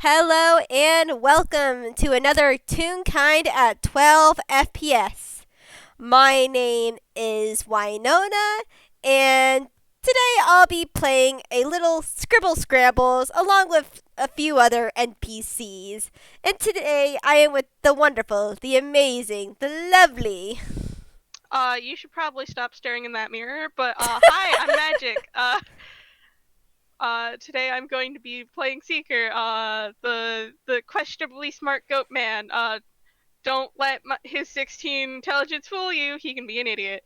Hello and welcome to another Toonkind at 12 FPS. My name is Winona, and today I'll be playing a little Scrambles along with a few other NPCs. And today I am with the wonderful, the amazing, the lovely. You should probably stop staring in that mirror. But hi, I'm Magic. Today I'm going to be playing Seeker. The questionably smart goat man. Don't let his 16 intelligence fool you. He can be an idiot.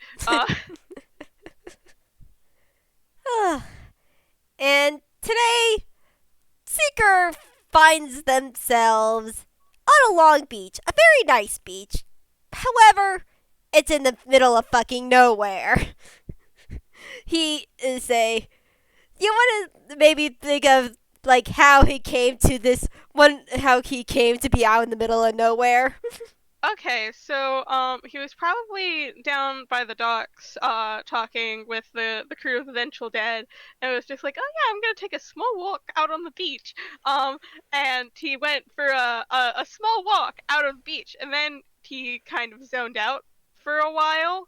And today, Seeker finds themselves on a long beach, a very nice beach. However, it's in the middle of fucking nowhere. He is a. You want to maybe think of like how he came to this one, how he came to be out in the middle of nowhere. Okay, so he was probably down by the docks, talking with the crew of the Eventual Dead, and it was just like, oh yeah, I'm gonna take a small walk out on the beach. And he went for a small walk out on the beach, and then he kind of zoned out for a while,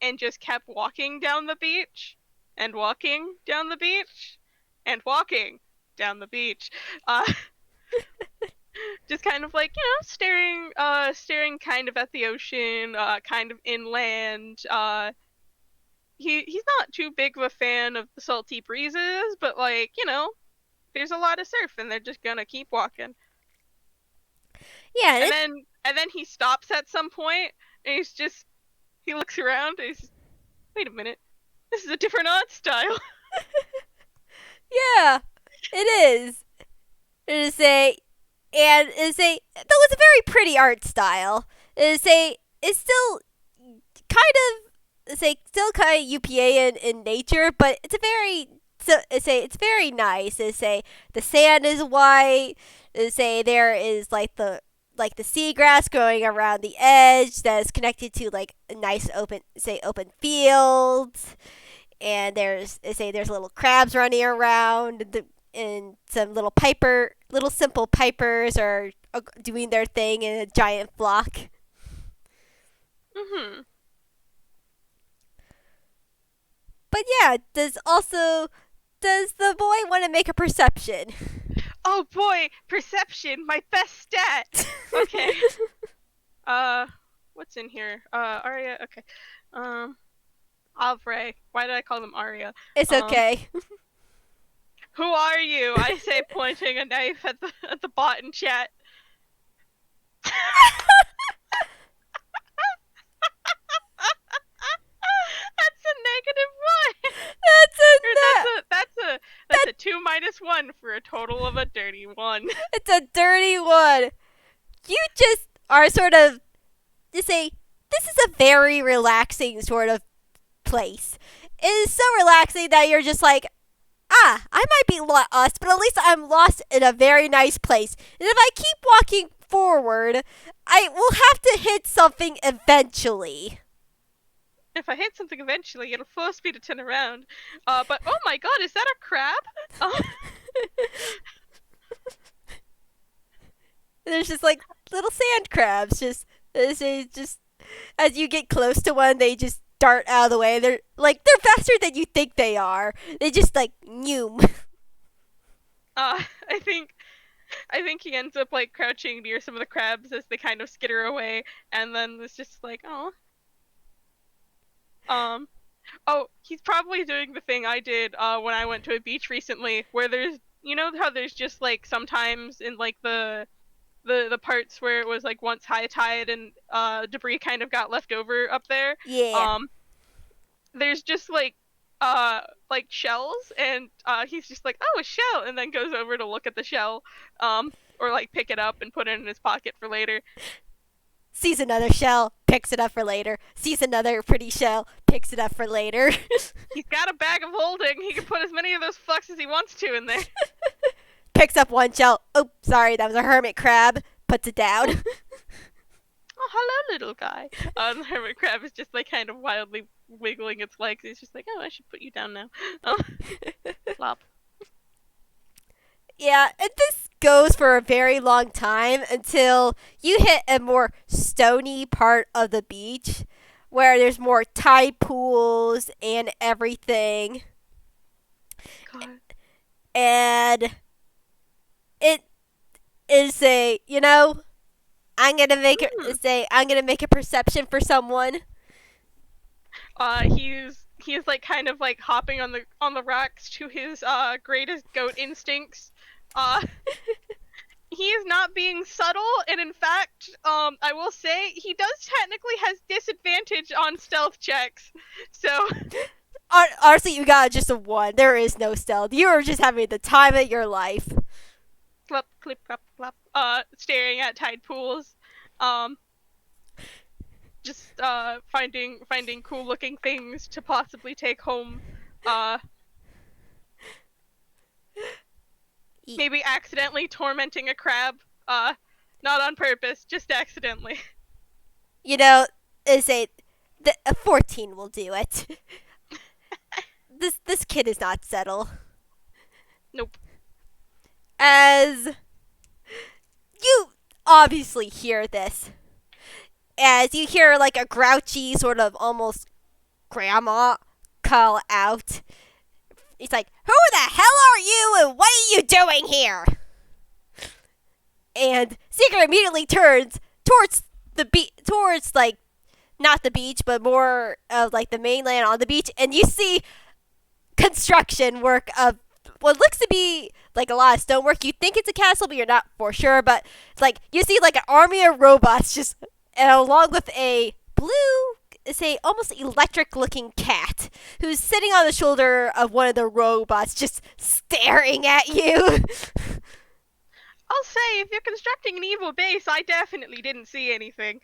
and just kept walking down the beach, and walking down the beach, and walking down the beach. Uh, just kind of like staring kind of at the ocean, kind of inland. He's not too big of a fan of the salty breezes, but like there's a lot of surf and they're just gonna keep walking. Yeah, And then he stops at some point and he looks around and he's, wait a minute, this is a different art style. yeah, it is. It is a, and it is a, though it's a very pretty art style. It's still kind still kind of UPA in nature, but it's a very, it's very nice. The sand is white. There is like the seagrass growing around the edge that is connected to like a nice open fields, and there's little crabs running around, and some little simple pipers are doing their thing in a giant flock. Mm-hmm. But yeah, does the boy want to make a perception? Oh boy, perception, my best stat. Okay. Uh, what's in here? Aria. Okay. Um, Avre. Why did I call them Aria? It's Um, okay. who are you? I say, pointing a knife at the bot in chat. That's a negative one. That's a Or no. that's a 2 - 1 for a total of a dirty one. It's a dirty one. You just are sort of to say this is a very relaxing sort of place. It is so relaxing that you're just like, I might be lost, but at least I'm lost in a very nice place. And if I keep walking forward, I will have to hit something eventually. If I hit something eventually, it'll force me to turn around. But oh my god, is that a crab? There's just like little sand crabs. Just as you get close to one, they just dart out of the way. They're faster than you think they are. They just like noom. Uh, I think I think he ends up like crouching near some of the crabs as they kind of skitter away, and then it's just like, oh, um, oh, he's probably doing the thing I did when I went to a beach recently, where there's, you know how there's just like sometimes in like the parts where it was like once high tide and debris kind of got left over up there. Yeah. Um, there's just like shells, and he's just like, oh, a shell, and then goes over to look at the shell, or like pick it up and put it in his pocket for later. Sees another shell, picks it up for later. Sees another pretty shell, picks it up for later. He's got a bag of holding. He can put as many of those fucks as he wants to in there. Picks up one shell. Oh, sorry, that was a hermit crab. Puts it down. Oh, hello, little guy. The hermit crab is just like kind of wildly wiggling its legs. He's just like, oh, I should put you down now. Oh, flop. Yeah, and this goes for a very long time until you hit a more stony part of the beach where there's more tide pools and everything. God. And it is a, I'm gonna make it Hmm. say I'm gonna make a perception for someone. He's like kind of like hopping on the rocks to his greatest goat instincts. Uh, he is not being subtle, and in fact, I will say he does technically has disadvantage on stealth checks. So Honestly, you got just a one. There is no stealth. You are just having the time of your life. plop, clip, plop, plop, staring at tide pools, um, just finding cool looking things to possibly take home. Uh, Maybe accidentally tormenting a crab. Not on purpose, just accidentally. You know, is a 14 will do it. This kid is not subtle. Nope. As you obviously hear this, as you hear like a grouchy sort of almost grandma call out. He's like, "Who the hell are you and what are you doing here?" And Seeker immediately turns towards towards like not the beach, but more of like the mainland on the beach, and you see construction work of what looks to be like a lot of stonework. You think it's a castle, but you're not for sure. But it's like you see like an army of robots just along with a blue, say almost electric looking cat who's sitting on the shoulder of one of the robots just staring at you. I'll say, if you're constructing an evil base, I definitely didn't see anything.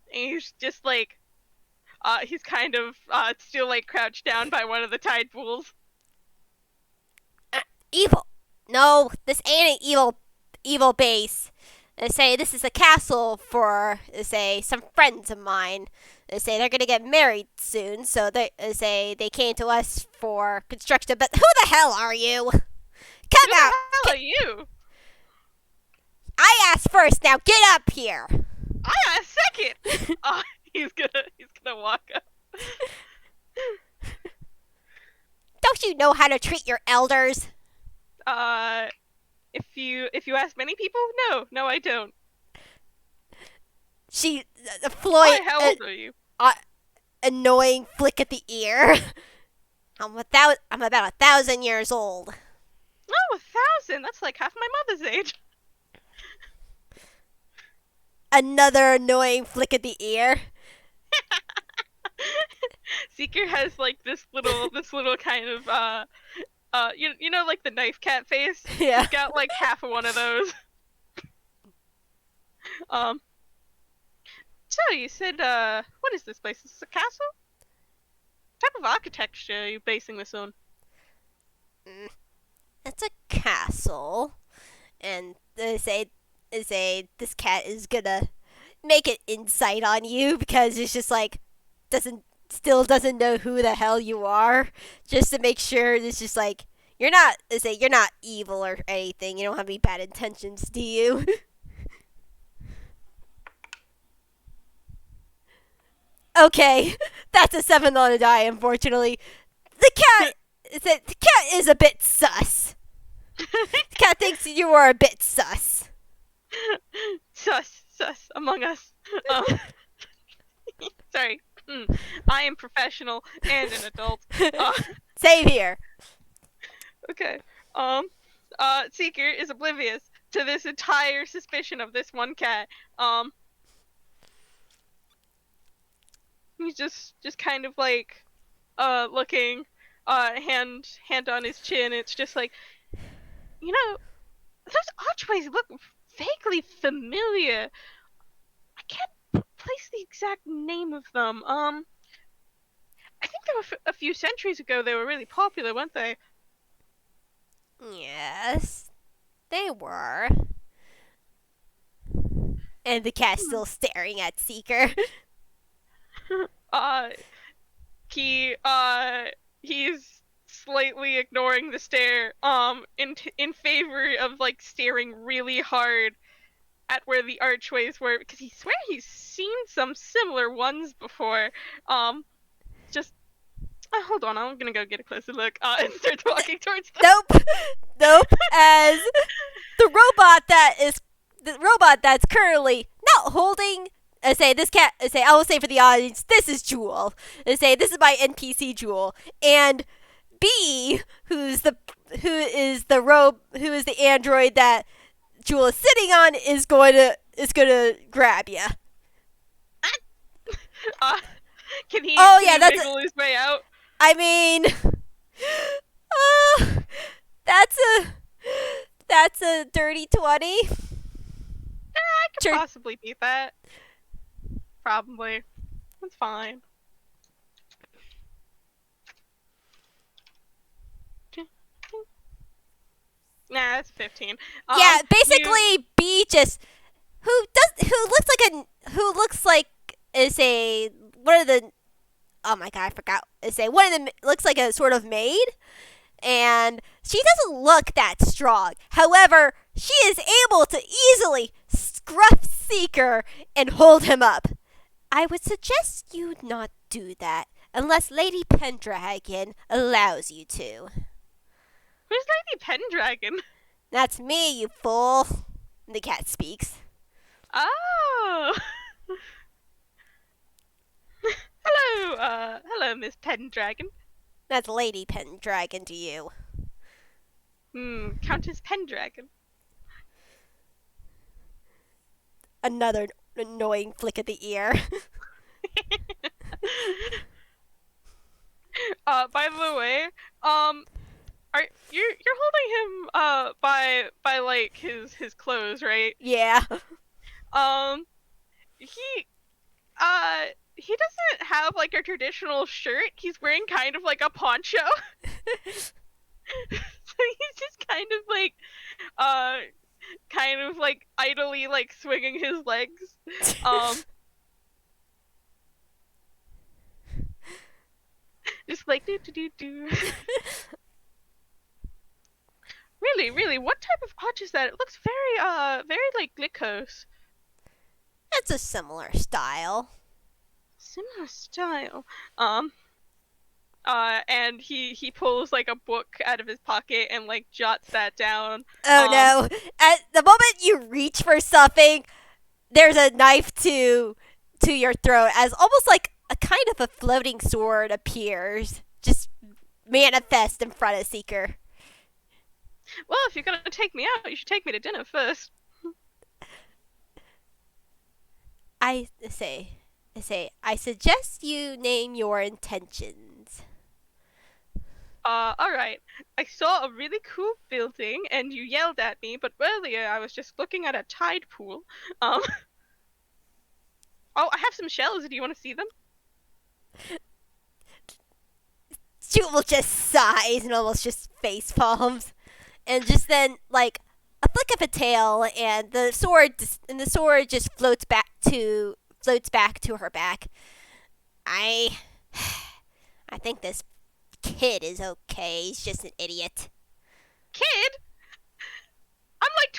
He's just like, he's kind of, still like crouched down by one of the tide pools. Evil. No, this ain't an evil base. They say this is a castle for say some friends of mine. They say they're gonna get married soon, so they say they came to us for construction. But who the hell are you? Come Who out! the hell are you? I asked first. Now get up here. I got a second. He's gonna walk up. Don't you know how to treat your elders? If you ask many people, no, I don't. She Why, Floyd how old are you? annoying flick at the ear. I'm about 1,000 years old. Oh, 1,000. That's like half my mother's age. Another annoying flick at the ear. Seeker has like this little kind of you know like the knife cat face. Yeah. He's got like half of one of those. Um. So you said what is this place? Is this a castle? What type of architecture are you basing this on? It's a castle, and they say this cat is gonna make an insight on you because it's just like doesn't know who the hell you are, just to make sure it's just like you're not evil or anything. You don't have any bad intentions, do you? Okay, that's a 7 on a die. Unfortunately, the cat is a bit sus. The cat thinks you are a bit sus. Sus among us. Sorry. I am professional and an adult. Same here. Okay. Seeker is oblivious to this entire suspicion of this one cat. He's just kind of like, looking, hand on his chin. It's just like, those archways look vaguely familiar. I can't place the exact name of them. I think they were a few centuries ago. They were really popular, weren't they? Yes, they were. And the cat's still staring at Seeker. He's slightly ignoring the stare, in favor of like staring really hard at where the archways were, because he swear he's seen some similar ones before. Just hold on, I'm gonna go get a closer look. And starts walking towards them. Nope. As the robot that's currently not holding. I will say for the audience, this is Jewel. This is my NPC Jewel, and B, who is the android that Jewel is sitting on, is going to grab you. Can he? Oh yeah, wiggle his way out? I mean, that's a dirty 20. I could possibly beat that. Probably. That's fine. Nah, that's 15. Yeah, basically, B just who looks like is a one of the oh my god, I forgot. Is a one of them looks like a sort of maid, and she doesn't look that strong. However, she is able to easily scruff Seeker and hold him up. I would suggest you not do that unless Lady Pendragon allows you to. Who's Lady Pendragon? That's me, you fool. The cat speaks. Oh. Hello, Miss Pendragon. That's Lady Pendragon to you. Countess Pendragon. Another annoying flick of the ear. By the way, you're holding him by like his clothes, right? Yeah. He doesn't have like a traditional shirt. He's wearing kind of like a poncho. So he's just kind of like idly like swinging his legs. Just like do. Really, what type of watch is that? It looks very like Glycos. It's a similar style. And he pulls like a book out of his pocket and like jots that down. Oh no. At the moment you reach for something, there's a knife to your throat as almost like a kind of a floating sword appears. Just manifest in front of Seeker. Well, if you're gonna take me out, you should take me to dinner first. I suggest you name your intentions. Alright. I saw a really cool building and you yelled at me, but earlier I was just looking at a tide pool. Oh, I have some shells. Do you want to see them? Jewel just sighs and almost just face palms. And just then, like, a flick of a tail, and the sword just floats back to her back. I think this kid is okay. He's just an idiot. Kid? I'm like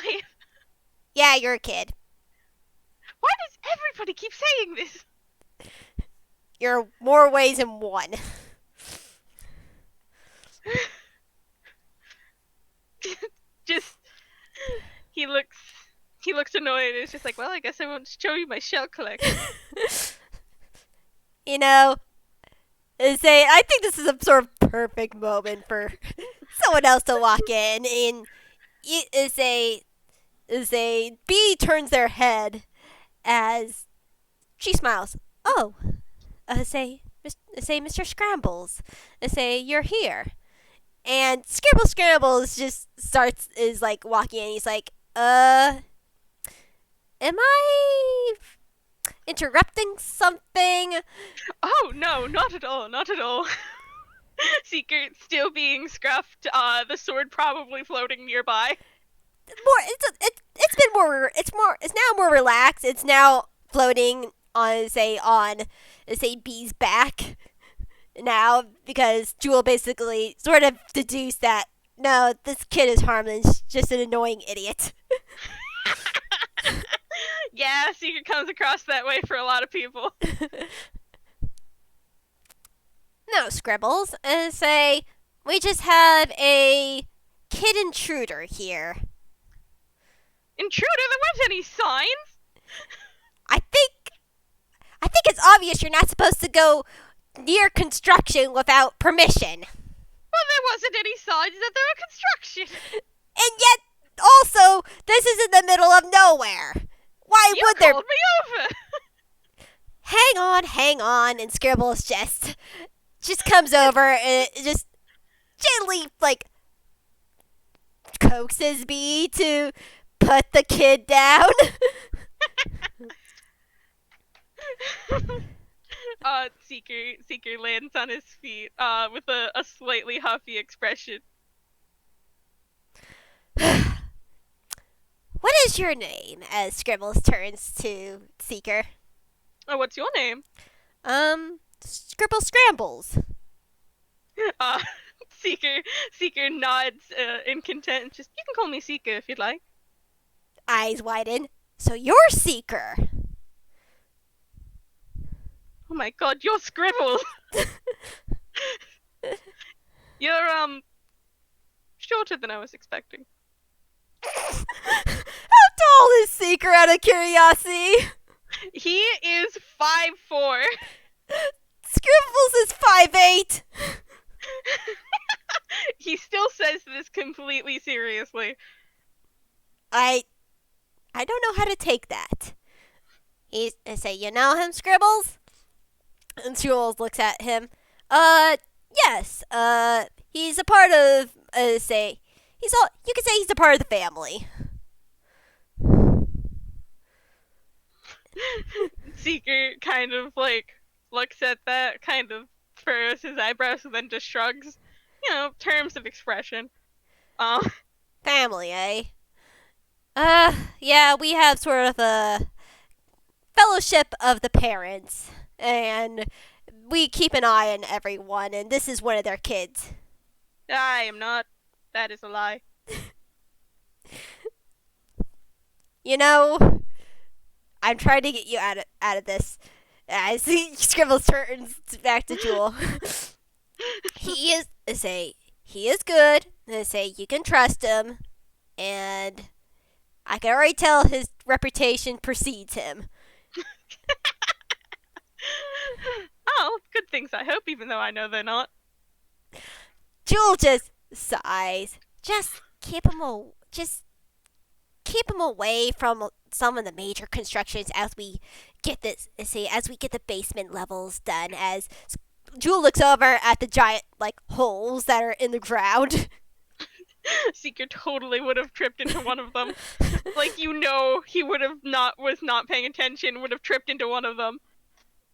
25. Yeah, you're a kid. Why does everybody keep saying this? You're more ways than one. Just he looks annoyed. It's just like, well, I guess I won't show you my shell collection. You know, I think this is a sort of perfect moment for someone else to walk in, and B turns their head as she smiles. Oh, Mr. Scrambles. You're here. And Scrambles just is like walking in. He's like, am I interrupting something? Oh, no, not at all. Secret still being scruffed, the sword probably floating nearby. It's now more relaxed. It's now floating on B's back. now because Jewel basically sort of deduced that no, this kid is harmless, just an annoying idiot. Yeah, Secret comes across that way for a lot of people. No, Scribbles, and say we just have a kid intruder here. Intruder, there weren't any signs. I think it's obvious you're not supposed to go near construction without permission. Well, there wasn't any signs that there were construction. And yet, also, this is in the middle of nowhere. Why You would there? called me over. Hang on, and Scribbles just comes over and just gently like coaxes me to put the kid down. Seeker lands on his feet with a slightly huffy expression. What is your name? As Scribbles turns to Seeker. Oh, what's your name? Scrambles. Uh, Seeker nods in content. Just, you can call me Seeker if you'd like. Eyes widen. So you're Seeker. Oh my god, you're Scribbles. You're shorter than I was expecting. How tall is Seeker out of curiosity? He is 5'4". Scribbles is 5'8". He still says this completely seriously. I don't know how to take that. I say, you know him, Scribbles? And Scribbles looks at him. Yes. He's a part of. Say, he's all. You could say he's a part of the family. Seeker kind of like looks at that, kind of furrows his eyebrows, and then just shrugs. You know, terms of expression. Family, eh? Yeah, we have sort of a fellowship of the parents, and we keep an eye on everyone, and this is one of their kids. I am not. That is a lie. You know, I'm trying to get you out of this. As Scribbles turns back to Jewel. He is good. They say you can trust him, and I can already tell his reputation precedes him. Oh, good things I hope, even though I know they're not. Jewel just sighs. Just keep him away from some of the major constructions as we get the basement levels done. As Jewel looks over at the giant holes that are in the ground. Seeker totally would have tripped into one of them. He was not paying attention, would have tripped into one of them.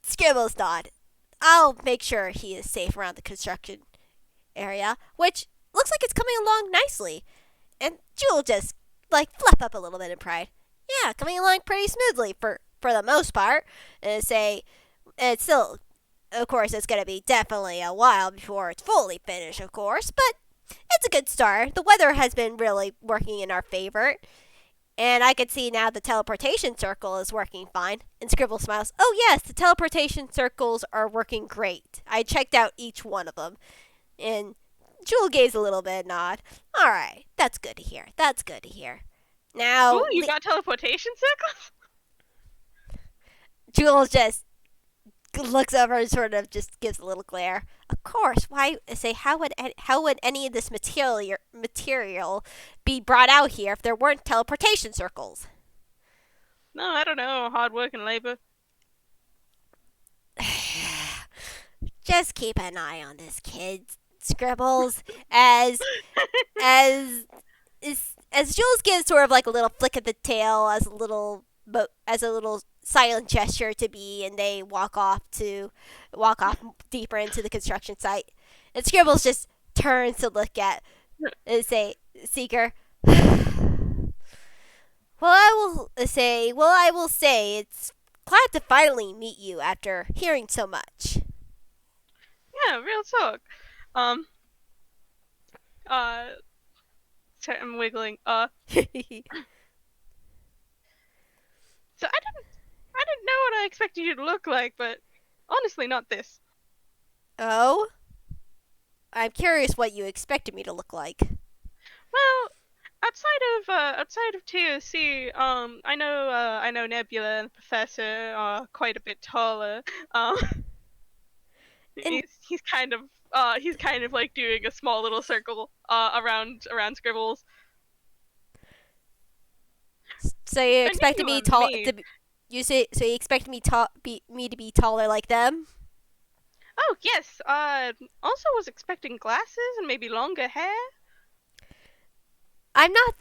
Scribbles nod. I'll make sure he is safe around the construction area, which looks like it's coming along nicely. And Jewel just flip up a little bit in pride. Yeah, coming along pretty smoothly for the most part. And say it's still, of course, it's gonna be definitely a while before it's fully finished, of course, but it's a good start. The weather has been really working in our favor. And I can see now the teleportation circle is working fine. And Scribble smiles. Oh, yes, the teleportation circles are working great. I checked out each one of them. And Jewel gives a little bit of nod. All right, that's good to hear. Now, Ooh, you got teleportation circles? Jewel just looks over and sort of just gives a little glare. Of course, why say how would any of this material be brought out here if there weren't teleportation circles? No, I don't know. Hard work and labor. Just keep an eye on this kid, Scribbles, as Jules gives sort of a little flick of the tail as a little silent gesture to B, and they walk off deeper into the construction site. And Scribbles just turns to look at and say, Seeker. I will say it's glad to finally meet you after hearing so much. Yeah, real talk. Um, uh, sorry, I'm wiggling. So I didn't know what I expected you to look like, but honestly, not this. Oh? I'm curious what you expected me to look like. Well, outside of TOC, I know Nebula and the Professor are quite a bit taller. Um, And he's kind of like doing a small little circle around Scribbles. so you I knew expected you me were tall me. to be, you say so you expected me to be taller like them? Oh yes. Also was expecting glasses and maybe longer hair. I'm not.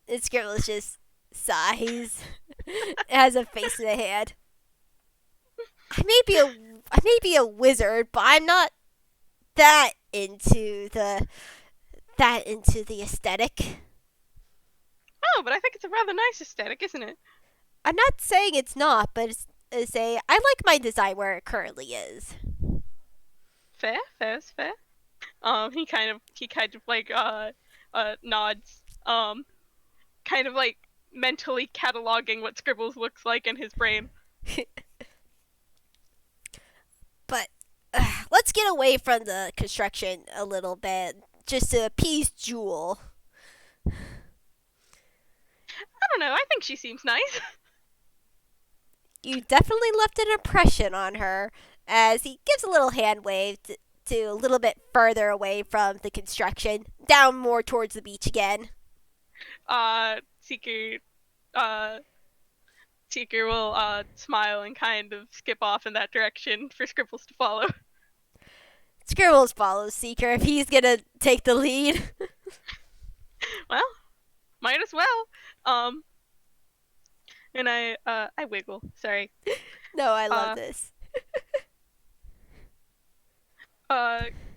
This girl is just sighs. It has a face and a head. I may be a wizard, but I'm not that into the aesthetic. Oh, but I think it's a rather nice aesthetic, isn't it? I'm not saying it's not, but it's I like my design where it currently is. Fair, fair's fair. He kind of like nods. Kind of like mentally cataloging what Scribbles looks like in his brain. But let's get away from the construction a little bit, just to appease Jewel. I don't know. I think she seems nice. You definitely left an impression on her, as he gives a little hand wave to a little bit further away from the construction, down more towards the beach again. Seeker, uh, Seeker will smile and kind of skip off in that direction for Scribbles to follow. Scribbles follows Seeker if he's gonna take the lead. Well, might as well. Um, and I wiggle. Sorry. No, I love Uh, this.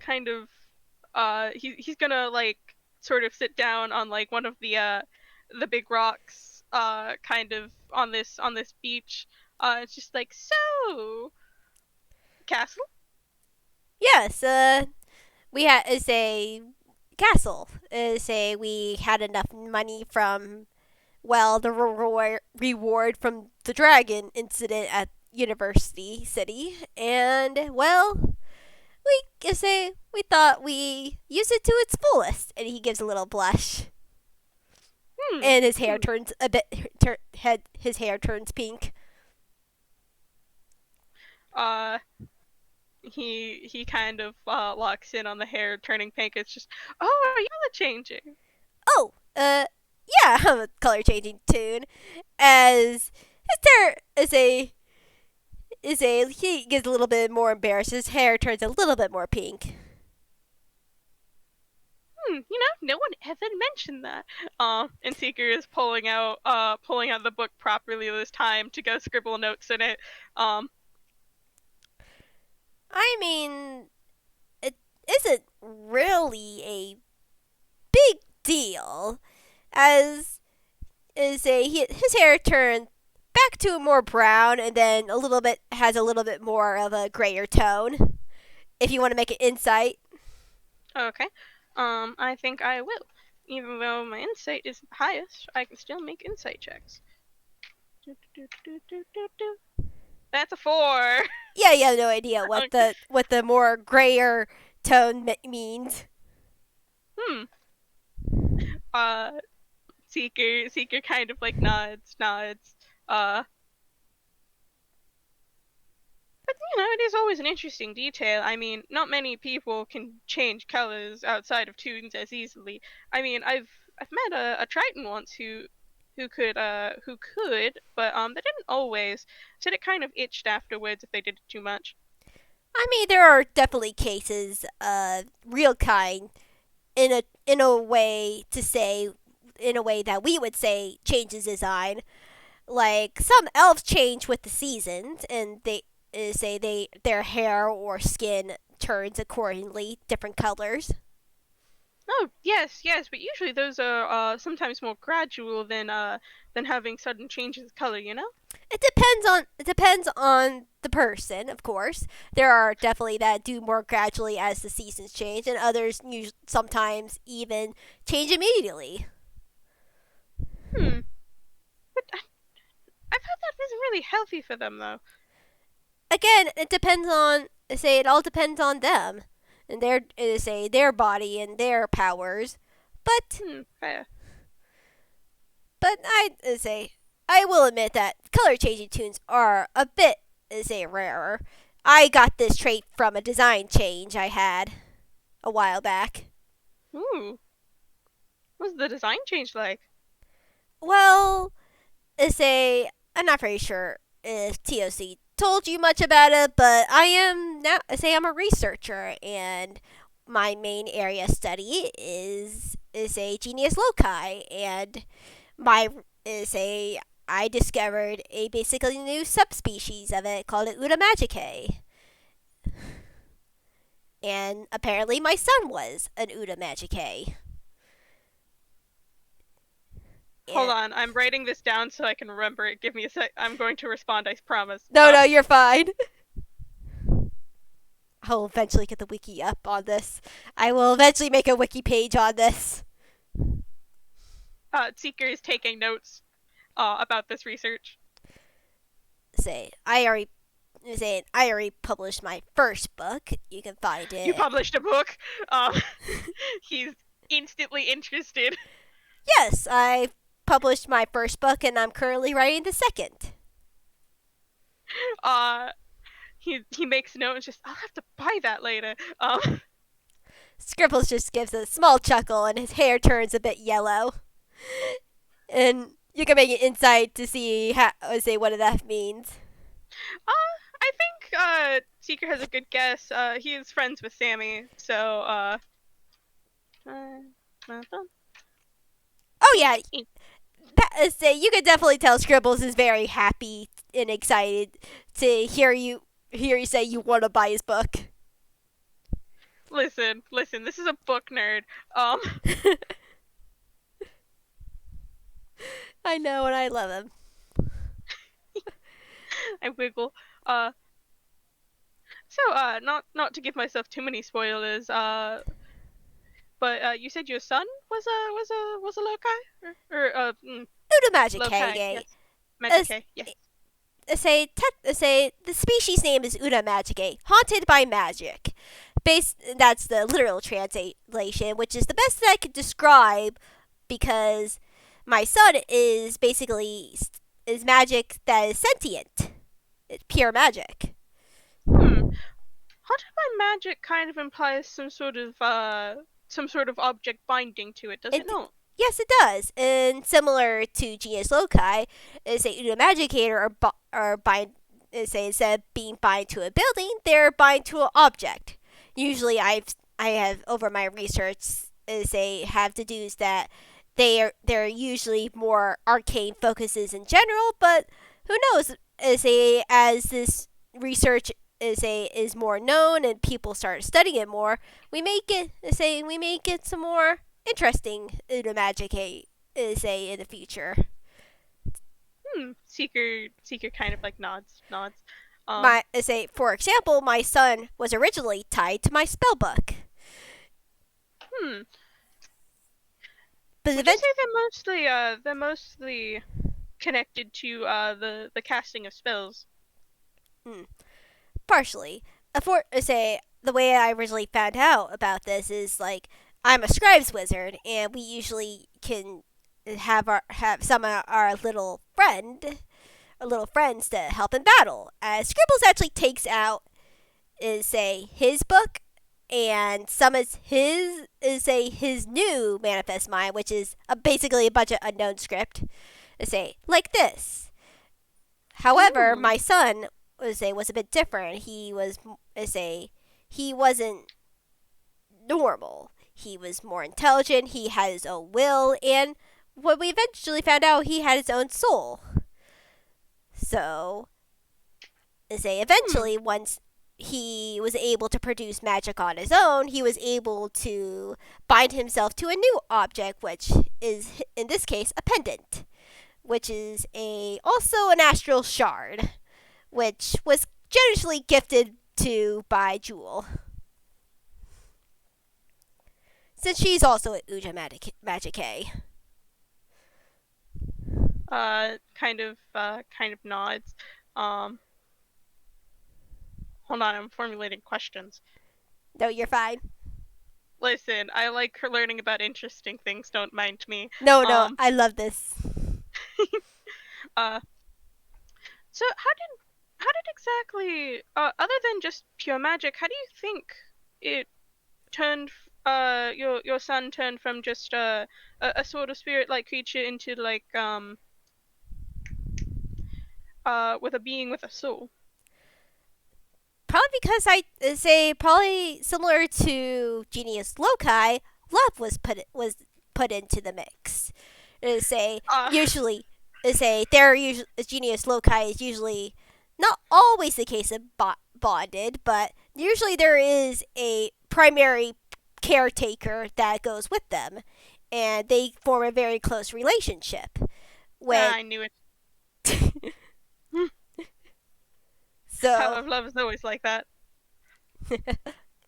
Kind of. He's gonna like sort of sit down on like one of the big rocks. Kind of on this beach. It's just like so castle. Yes, we had is a castle. Say we had enough money from the reward from the dragon incident at University City, and we thought we used it to its fullest. And he gives a little blush, Hmm. and his hair hmm. turns a bit. His hair turns pink. Uh, he kind of locks in on the hair turning pink. It's just, oh, are y'all changing? Oh, yeah, I'm a color changing tune. As his hair he gets a little bit more embarrassed. His hair turns a little bit more pink. No one ever mentioned that. And Seeker is pulling out the book properly this time to go scribble notes in it. Um, I mean, it isn't really a big deal, as his hair turns back to a more brown, and then has a little bit more of a grayer tone. If you want to make an insight, okay. I think I will. Even though my insight isn't the highest, I can still make insight checks. That's a 4. yeah, you have no idea Okay. what the more grayer tone means. Hmm. Uh, Seeker kind of like nods. Uh, but it is always an interesting detail. I mean, not many people can change colors outside of Toons as easily. I mean, I've met a Triton once who could, but they didn't always. Said it kind of itched afterwards if they did it too much. I mean, there are definitely cases, real kind, in a way to say, in a way that we would say changes design. Like some elves change with the seasons, and they say their hair or skin turns accordingly, different colors. Oh, yes, yes, but usually those are sometimes more gradual than having sudden changes of color, you know? It depends on the person, of course. There are definitely that do more gradually as the seasons change, and others sometimes even change immediately. Hmm. But I've heard that isn't really healthy for them though. Again, it depends on say it all depends on them and their body and their powers. But Fair. I will admit that color changing tunes are a bit say rarer. I got this trait from a design change I had a while back. Ooh. What's the design change like? Well, I'm not very sure if TOC told you much about it, but I am now I'm a researcher, and my main area of study is a genius loci, and my is a I discovered a basically new subspecies of it called it Uda Magicae. And apparently my son was an Uda Magicae. Hold And on, I'm writing this down so I can remember it. Give me a sec. I'm going to respond, I promise. no, you're fine. I'll eventually get the wiki up on this. I will eventually make a wiki page on this. Seeker is taking notes about this research. Say, I already published my first book. You can find it. You published a book. He's instantly interested. Yes, I published my first book, and I'm currently writing the second. He makes a note and just, I'll have to buy that later. Scribbles just gives a small chuckle, and his hair turns a bit yellow. And you can make an insight to see what that means. I think Seeker has a good guess. He is friends with Sammy, so oh yeah, you can definitely tell Scribbles is very happy and excited to hear you say you want to buy his book. Listen, this is a book nerd. I know, and I love him. I wiggle. So not to give myself too many spoilers. But you said your son was a loci or Uda Magic loci? K. Yes, magic. Yes. The species name is Uda Magicae, haunted by magic. That's the literal translation, which is the best that I could describe because my son is basically is magic that is sentient. It's pure magic. Haunted by magic kind of implies some sort of object binding to it, does it not? Yes, it does. And similar to Genius Loci, is a Uda Magicator are bind instead of being bind to a building, they're bind to an object. Usually, I have over my research have deduced that they're usually more arcane focuses in general, but who knows? As this research is more known and people start studying it more, we may get some more interesting Uda Magic in the future. Seeker kind of like nods. For example, my son was originally tied to my spell book. But would you say they're mostly connected to the casting of spells? Partially. The way I originally found out about this is like I'm a scribes wizard, and we usually can have some of our little friends to help in battle. As Scribbles actually takes out his book, and summons his new manifest mind, which is basically a bunch of unknown script. Like this. However, my son was a bit different. He wasn't normal. He was more intelligent. He had his own will, and what we eventually found out, he had his own soul. So, eventually, once he was able to produce magic on his own, he was able to bind himself to a new object, which is, in this case, a pendant, which is also an astral shard, which was generously gifted to by Jewel, since she's also at Uja Magic. Kind of nods. Hold on, I'm formulating questions. No, you're fine. Listen, I like her learning about interesting things. Don't mind me. No, I love this. uh, so how did exactly, other than just pure magic, how do you think it turned, your son turned from just a sort of spirit-like creature into like with a being with a soul? Probably because I say probably similar to Genius Loci, love was put into the mix. Say usually say their Genius Loci is usually not always the case of bonded, but usually there is a primary caretaker that goes with them, and they form a very close relationship. I knew it. So Power of love is always like that.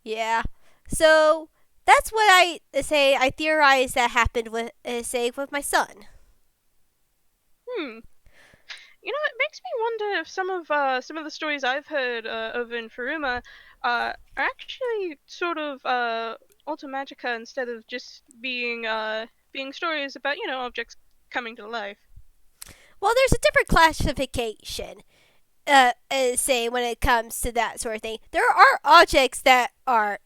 Yeah. So that's what I theorize that happened with with my son. You know, it makes me wonder if some of the stories I've heard over in Furuma are actually sort of Alta Magica instead of just being stories about, objects coming to life. Well, there's a different classification. Say when it comes to that sort of thing, there are objects that are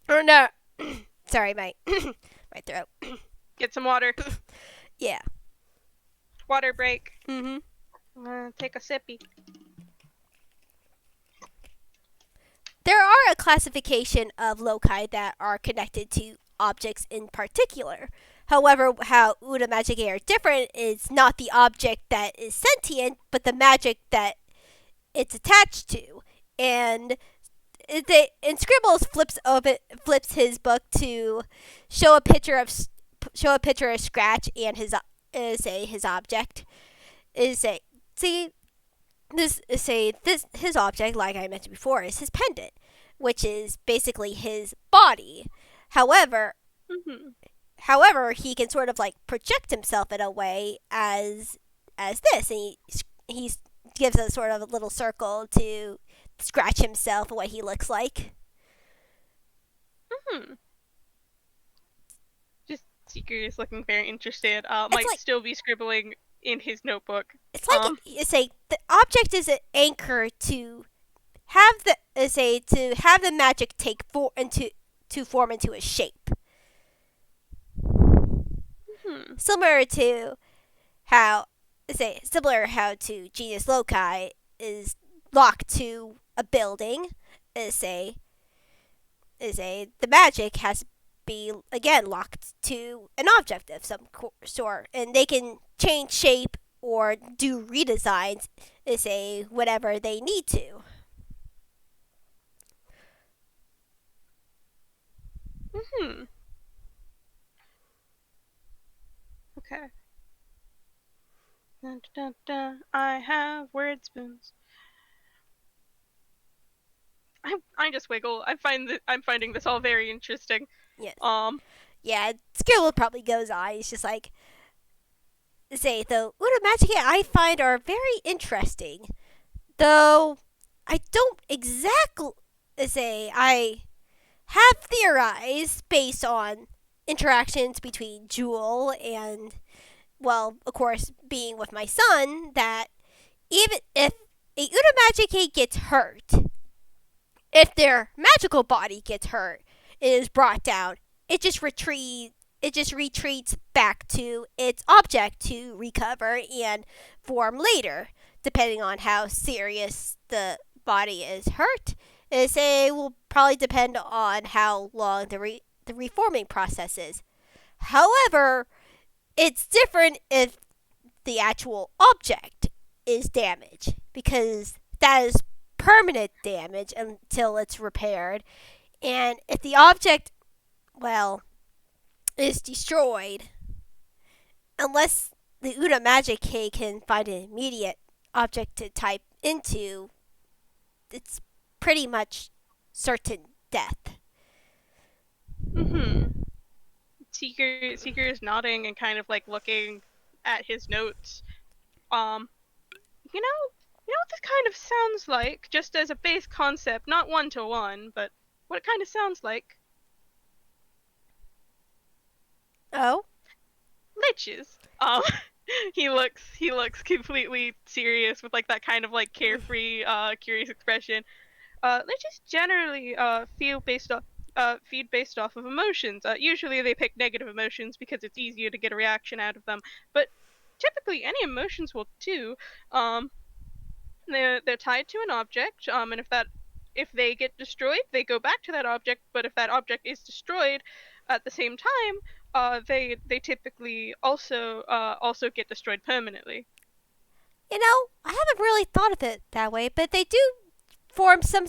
or no. Sorry, my throat. Get some water. Yeah. Water break. Take a sippy. There are a classification of loci that are connected to objects in particular. However, how Uda Magic are different is not the object that is sentient, but the magic that it's attached to. And Scribbles flips his book to show a picture of Scratch and his object. His object, like I mentioned before, is his pendant, which is basically his body. However, he can sort of like project himself in a way as this, and he gives a sort of a little circle to Scratch himself what he looks like. Just Seeker is looking very interested. Might still be scribbling in his notebook. It's like the object is an anchor to have the magic take form into a shape. Similar how to Genius Loci is locked to a building, the magic has to be again locked to an object of some sort, and they can change shape or do redesigns, whatever they need to. Okay. Dun, dun, dun. I have word spoons. I just wiggle. I'm finding this all very interesting. Yes. Yeah, Scribble probably goes on. He's just like, the Uda Magic I find are very interesting, though I don't exactly I have theorized based on interactions between Jewel and, well, of course, being with my son, that even if a Uda Magic gets hurt, if their magical body gets hurt, it is brought down. It just retreats back to its object to recover and form later, depending on how serious the body is hurt. It will probably depend on how long the reforming process is. However, it's different if the actual object is damaged, because that is permanent damage until it's repaired. And if the object, well, is destroyed, unless the Una Magic K can find an immediate object to type into, it's pretty much certain death. Mm-hmm. Seeker is nodding and kind of like looking at his notes. Um, you know what this kind of sounds like, just as a base concept, not one to one, but what it kind of sounds like. Oh? Liches. He looks completely serious with like that kind of like carefree, curious expression. Liches generally feed based off of emotions. Usually they pick negative emotions because it's easier to get a reaction out of them, but typically any emotions will too. Um, they're tied to an object, and if they get destroyed, they go back to that object. But if that object is destroyed at the same time, they typically also get destroyed permanently. I haven't really thought of it that way, but they do form some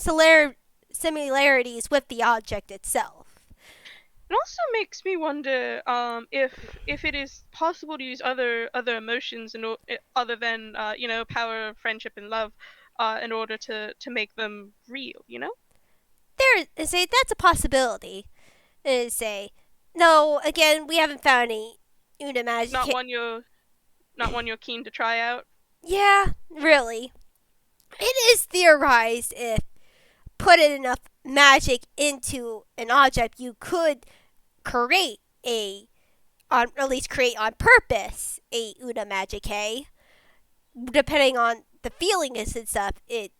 similarities with the object itself. It also makes me wonder if it is possible to use other emotions other than power, friendship, and love in order to make them real. That's a possibility. Say, no, again, we haven't found any Una Not Magic. one you're not one you're keen to try out. Yeah, really. It is theorized if put enough magic into an object, you could create at least create on purpose a Una Magic. Depending on the feeling and stuff, it.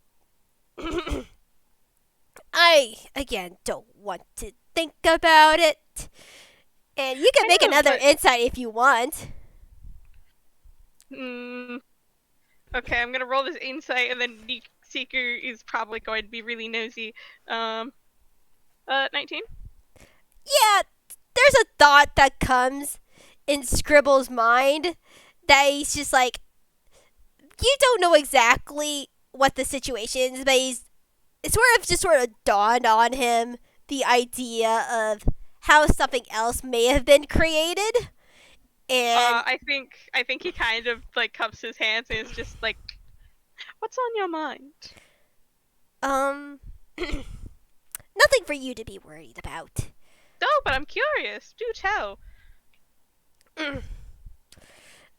I again don't want to think about it. And you can I make know, another but insight if you want. mm, okay, I'm gonna roll this insight, and then Seeker is probably going to be really nosy. 19. Yeah, there's a thought that comes in Scribbles' mind that he's just like, you don't know exactly what the situation is, but it sort of dawned on him the idea of how something else may have been created. And I think he kind of like cups his hands and is just like, "What's on your mind?" um nothing for you to be worried about. No, but I'm curious. Do tell.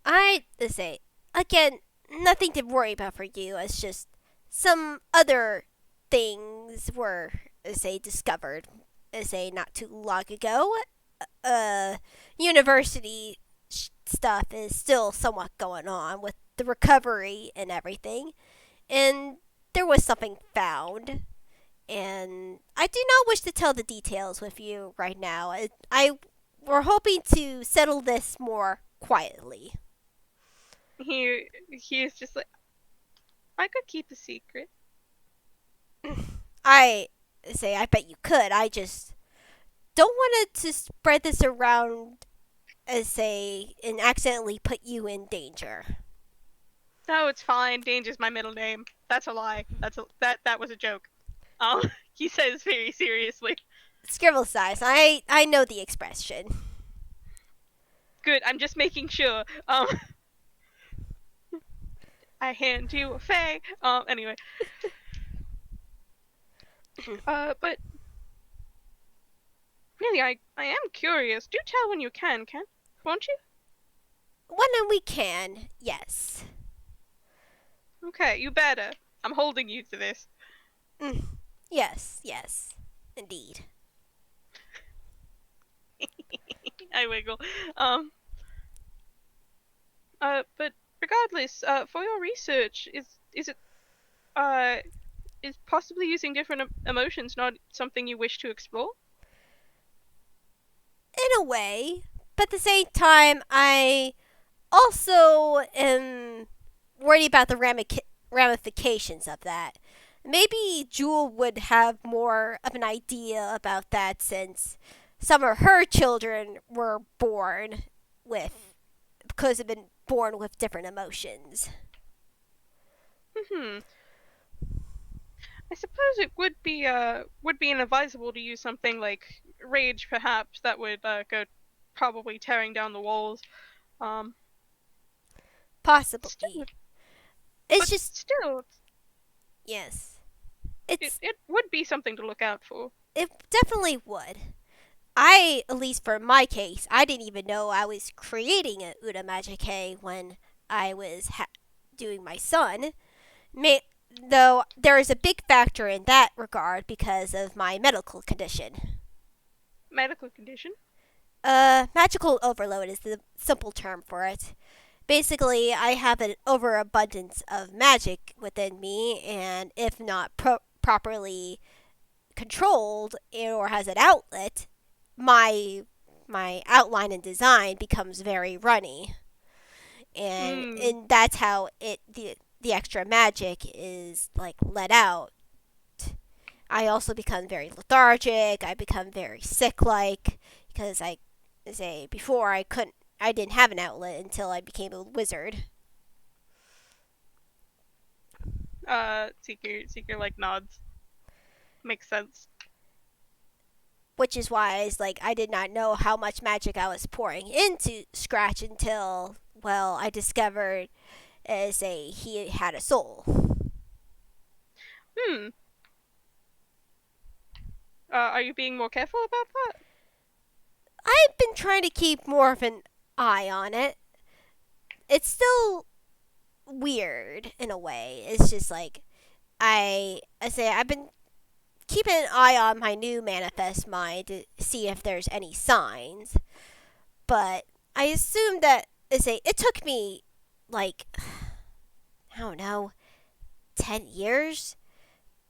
I say again, nothing to worry about for you. It's just some other things were say discovered say not too long ago. Uh, University stuff is still somewhat going on with the recovery and everything, and there was something found. And I do not wish to tell the details with you right now. I we're hoping to settle this more quietly. He is just like, I could keep a secret. I I bet you could. I just don't want to spread this around and accidentally put you in danger. No, it's fine. Danger's my middle name. That's a lie. That was a joke. He says very seriously. Scribble size. I know the expression. Good. I'm just making sure. I hand you a fay. Anyway. But really, I am curious. Do tell when you can, won't you? When we can, yes. Okay, you better. I'm holding you to this. Yes, indeed. I wiggle. But regardless, for your research, is it is possibly using different emotions not something you wish to explore? In a way, but at the same time, I also am worried about the ramifications of that. Maybe Jewel would have more of an idea about that since some of her children were born with because have been born with different emotions. Hmm. I suppose it would be inadvisable to use something like rage, perhaps that would go probably tearing down the walls. Um, Possibly. still, It's but just still, yes. it It's it would be something to look out for. it definitely would. I, at least for my case, I didn't even know I was creating a Uda Magicae when I was doing my son. May- though there is a big factor in that regard because of my medical condition. Medical condition. Magical overload is the simple term for it. Basically, I have an overabundance of magic within me, and if not properly controlled or has an outlet, my outline and design becomes very runny, and Hmm. and that's how the extra magic is like let out. I also become very lethargic. I become very sick like because I say before I didn't have an outlet until I became a wizard. Seeker like nods. Makes sense. Which is why it's like I did not know how much magic I was pouring into Scratch until well I discovered as a he had a soul. Hmm. Are you being more careful about that? I've been trying to keep more of an eye on it. It's still weird in a way. It's just like I say I've been keeping an eye on my new manifest mind to see if there's any signs. But I assume that I say it took me like I don't know 10 years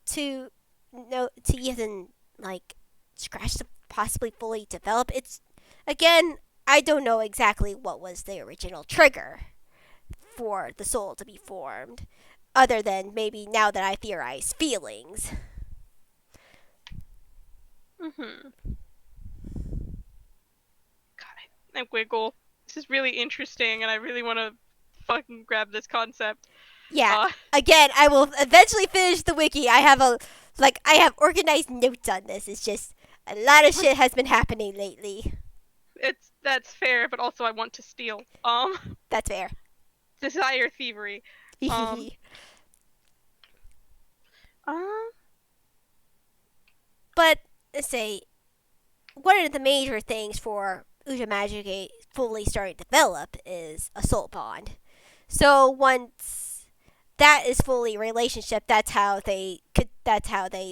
to know to even like scratch to possibly fully develop. It's again I don't know exactly what was the original trigger for the soul to be formed, other than maybe now that I theorize feelings. Mm-hmm. God, I wiggle. This is really interesting, and I really want to fucking grab this concept. Yeah, Uh, again, I will eventually finish the wiki. I have organized notes on this. It's just a lot of shit has been happening lately. that's fair, but also I want to steal. That's fair. Desire thievery. Um, uh, But say one of the major things for Uja Magic fully starting to develop is a soul bond. So once that is fully relationship, that's how they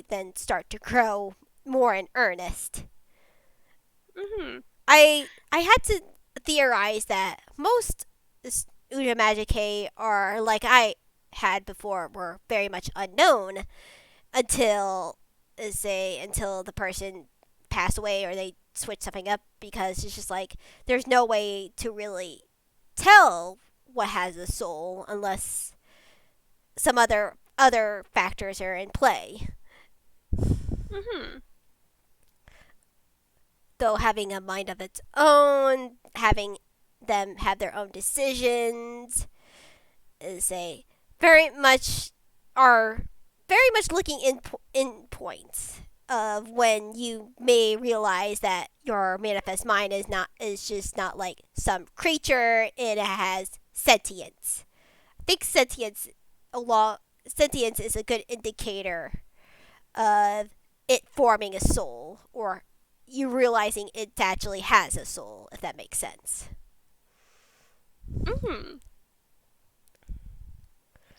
then start to grow more in earnest. mm-hmm. I had to theorize that most Uja Magicae are like I had before were very much unknown until until the person passed away or they switched something up because it's just like there's no way to really tell what has a soul unless some other factors are in play. Mm-hmm. Though having a mind of its own, having them have their own decisions is a very much are very much looking in points of when you may realize that your manifest mind is just not like some creature. It has sentience. I think sentience is a good indicator of it forming a soul or you realizing it actually has a soul, if that makes sense. Mm-hmm.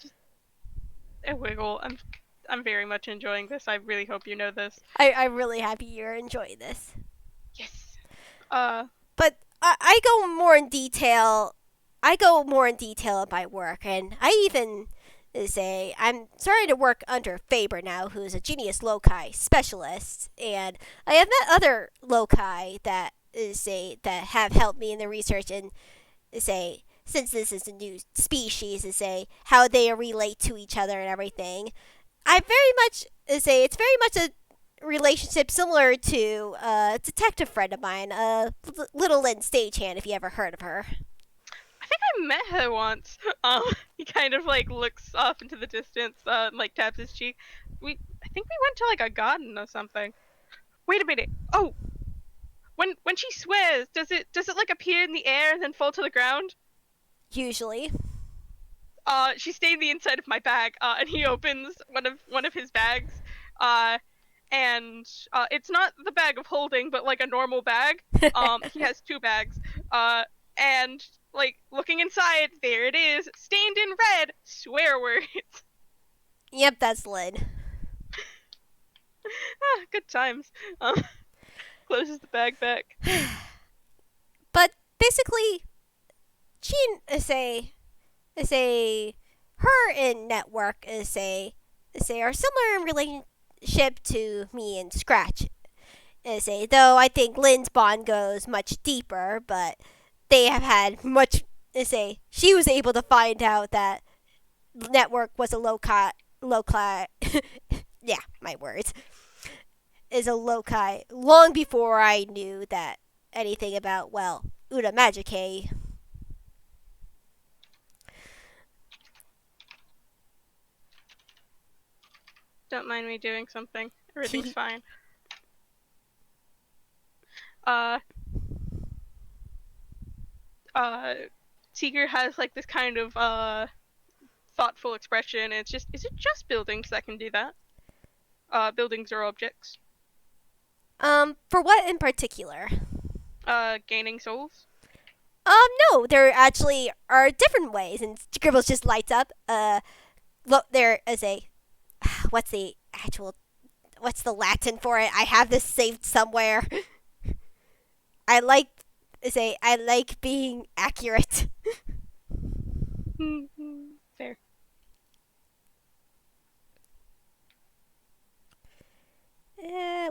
Just a wiggle. I'm very much enjoying this. I really hope you know this. I'm really happy you're enjoying this. Yes. But I go more in detail. I go more in detail at my work, and I even say I'm starting to work under Faber now, who's a genius loci specialist, and I have met other loci that have helped me in the research and say since this is a new species, how they relate to each other and everything. I very much it's very much a relationship similar to a detective friend of mine, Little Lynn Stagehand, if you ever heard of her. I think I met her once. He kind of like looks off into the distance, like taps his cheek. We think we went to like a garden or something. Wait a minute. Oh, when she swears, does it like appear in the air and then fall to the ground? Usually. She stayed the inside of my bag. And he opens one of his bags. And it's not the bag of holding, but like a normal bag. He has two bags. And like looking inside, there it is, stained in red, swear words. Yep, that's Lynn. Good times. Closes the bag back. But basically, she her and Network are similar in relationship to me and Scratch. Though I think Lynn's bond goes much deeper, but they have had much. She was able to find out that Network was a low class. Yeah, my words. Is a loci long before I knew that anything about Una Magicae. Don't mind me doing something. Everything's fine. Seeker has like this kind of thoughtful expression. It's just, is it just buildings that can do that? Buildings or objects? For what in particular? Gaining souls? No, there actually are different ways, and Scribbles just lights up. Look, there is a, what's the Latin for it? I have this saved somewhere. I like being accurate. Fair.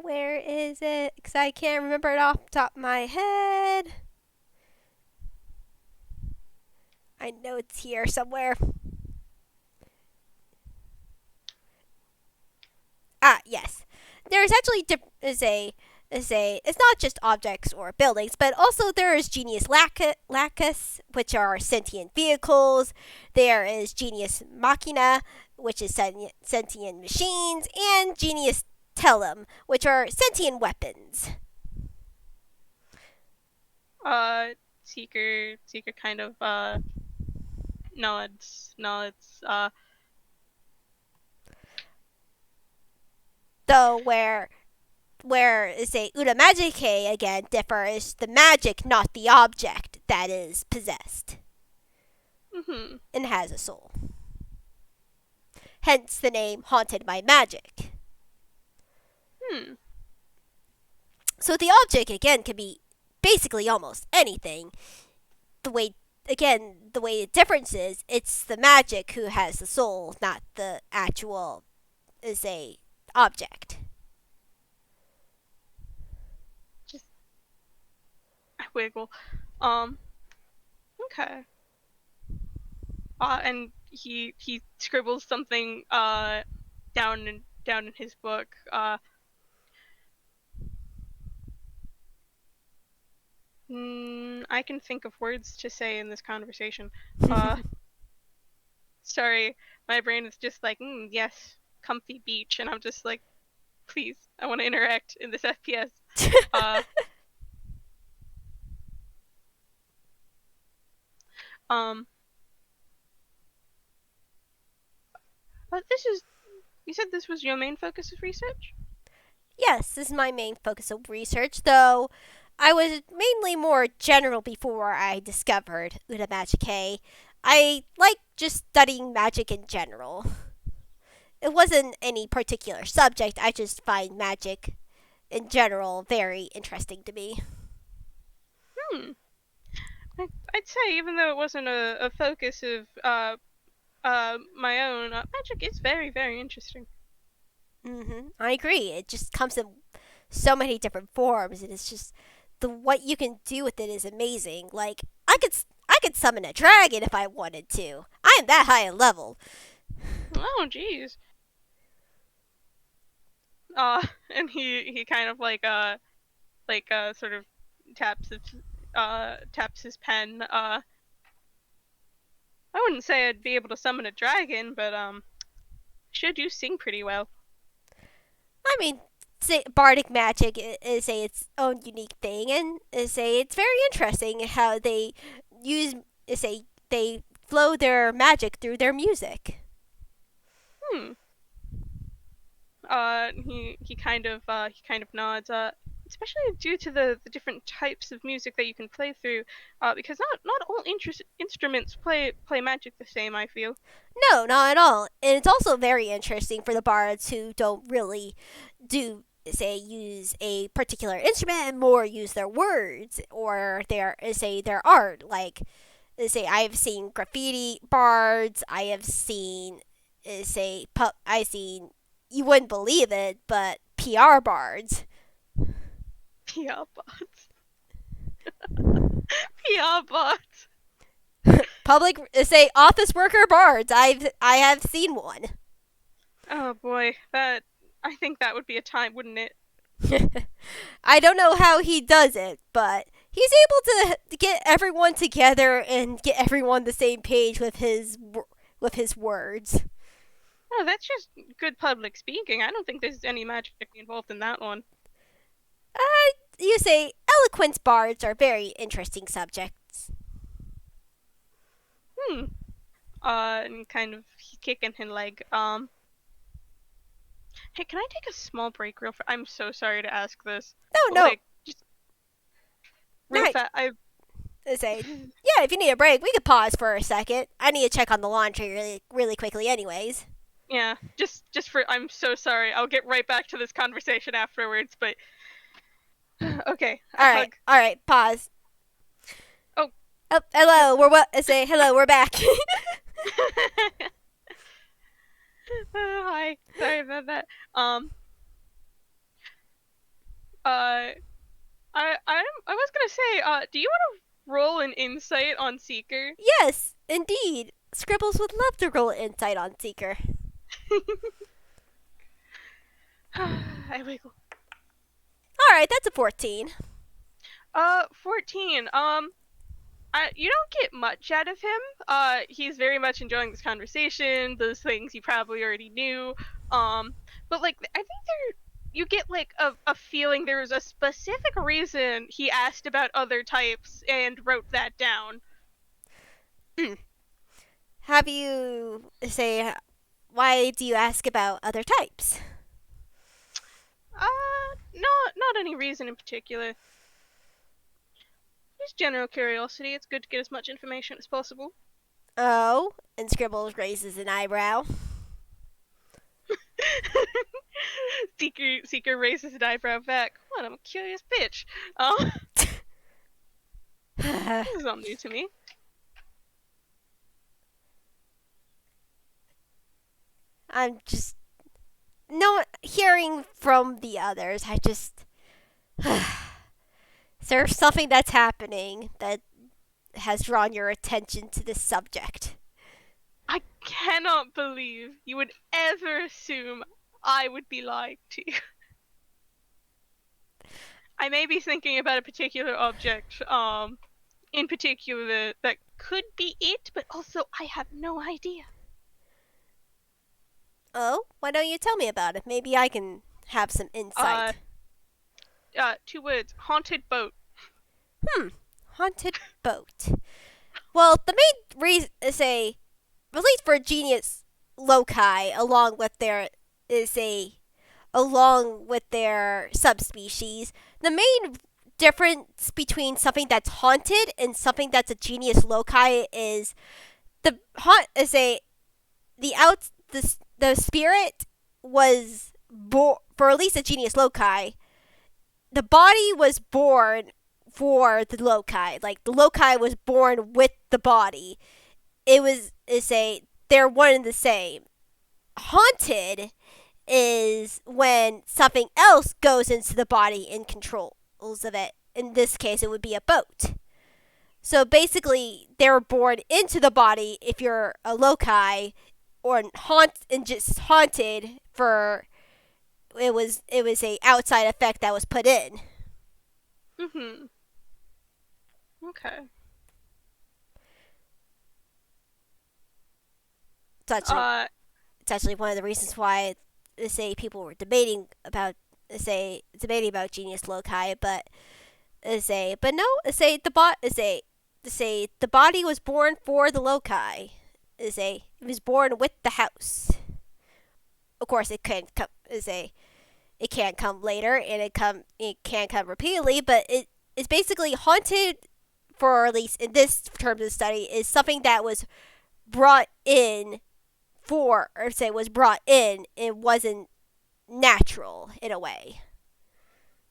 Where is it? Because I can't remember it off the top of my head. I know it's here somewhere. Yes. There's actually it's not just objects or buildings, but also there is Genius Lacus, which are sentient vehicles. There is Genius Machina, which is sentient machines, and Genius Telem, which are sentient weapons. Seeker kind of nods. Though where Una Magicae again differs the magic, not the object that is possessed. Mm-hmm. And has a soul. Hence the name Haunted by Magic. So the object again can be basically almost anything. The way the difference is, it's the magic who has the soul, not the actual object. Just I wiggle. Okay. And he scribbles something down in his book. I can think of words to say in this conversation. Sorry, my brain is just like, yes, comfy beach, and I'm just like, please, I want to interact in this FPS. But you said this was your main focus of research? Yes, this is my main focus of research, though I was mainly more general before I discovered Una Magicae. I like just studying magic in general. It wasn't any particular subject, I just find magic in general very interesting to me. I'd say, even though it wasn't a focus of my own, magic is very, very interesting. I agree. It just comes in so many different forms, and it's just what you can do with it is amazing. Like I could summon a dragon if I wanted to. I am that high in level. Oh, jeez. And he kind of sort of taps his pen. I wouldn't say I'd be able to summon a dragon, but sure do sing pretty well. I mean, say bardic magic is say its own unique thing, and say it's very interesting how they use say they flow their magic through their music. Hmm. He kind of nods. Especially due to the different types of music that you can play through. Because not all instruments play magic the same. I feel. No, not at all. And it's also very interesting for the bards who don't really do say use a particular instrument and more use their words or their say their art. Like say I've seen graffiti bards, I have seen I seen you wouldn't believe it, but PR bards. PR bots. PR bots. Public say office worker bards. I have seen one. Oh boy, that I think that would be a time, wouldn't it? I don't know how he does it, but he's able to get everyone together and get everyone on the same page with his words. Oh, that's just good public speaking. I don't think there's any magic involved in that one. You say eloquence bards are very interesting subjects. Hmm. And kind of kicking his leg. Hey, can I take a small break real fast? I'm so sorry to ask this. No, But, no. like, just real Right. fast. I say, yeah, if you need a break, we could pause for a second. I need to check on the laundry really quickly, anyways. Yeah, just for. I'm so sorry. I'll get right back to this conversation afterwards. But okay, a hug. All right, pause. Oh. Oh, hello. We're what? Say hello. We're back. Hi. Sorry about that. Uh. I was gonna say. Do you want to roll an insight on Seeker? Yes, indeed. Scribbles would love to roll insight on Seeker. I wiggle. All right, that's a 14. 14. You don't get much out of him. He's very much enjoying this conversation, those things you probably already knew. But like, I think you get like a feeling there was a specific reason he asked about other types and wrote that down. Have you say why do you ask about other types? Not any reason in particular. Just general curiosity. It's good to get as much information as possible. Oh, and Scribbles raises an eyebrow. Seeker raises an eyebrow back. What? I'm a curious bitch. This is all new to me. I'm just no hearing from the others. I just is there something that's happening that has drawn your attention to this subject? I cannot believe you would ever assume I would be lying to you. I may be thinking about a particular object, in particular that could be it, but also I have no idea. Oh, why don't you tell me about it? Maybe I can have some insight. 2 words: haunted boat. Haunted boat. Well, the main reason is at least for genius loci, along with their subspecies, the main difference between something that's haunted and something that's a genius loci is the haunt is a the out the spirit was for at least a genius loci. The body was born for the loci. Like the loci was born with the body. They're one and the same. Haunted is when something else goes into the body and controls of it. In this case, it would be a boat. So basically, they were born into the body if you're a loci, or just haunted for it was a outside effect that was put in. Mhm. Okay. It's actually one of the reasons why say people were debating about genius loci, but no, say the body was born for the loci. It was born with the house. Of course, it can't come later, and it can't come repeatedly, but it's basically haunted, for at least in this terms of study, is something that was brought in was brought in. It wasn't natural in a way.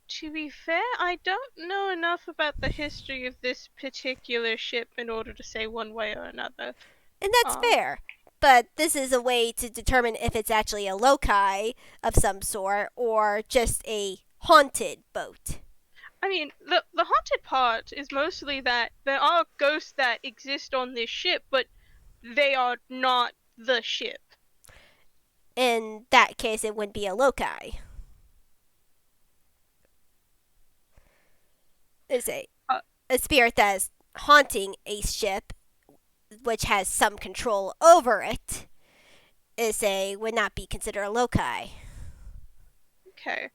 To be fair, I don't know enough about the history of this particular ship in order to say one way or another. And that's fair. But this is a way to determine if it's actually a loci of some sort or just a haunted boat. I mean, the haunted part is mostly that there are ghosts that exist on this ship, but they are not the ship. In that case, it wouldn't be a loci. It's a spirit that is haunting a ship, which has some control over it, would not be considered a loci. Okay.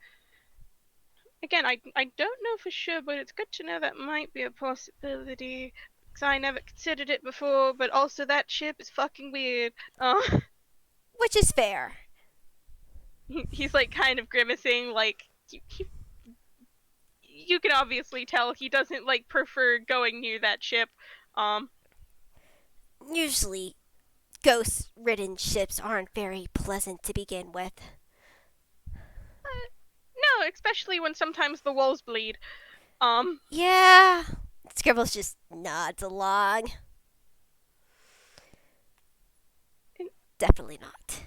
Again, I don't know for sure, but it's good to know that might be a possibility. Because I never considered it before, but also that ship is fucking weird. Which is fair. He's like kind of grimacing, like you can obviously tell he doesn't like prefer going near that ship. Usually, ghost-ridden ships aren't very pleasant to begin with. No, especially when sometimes the walls bleed. Yeah. Scribbles just nods along. Definitely not.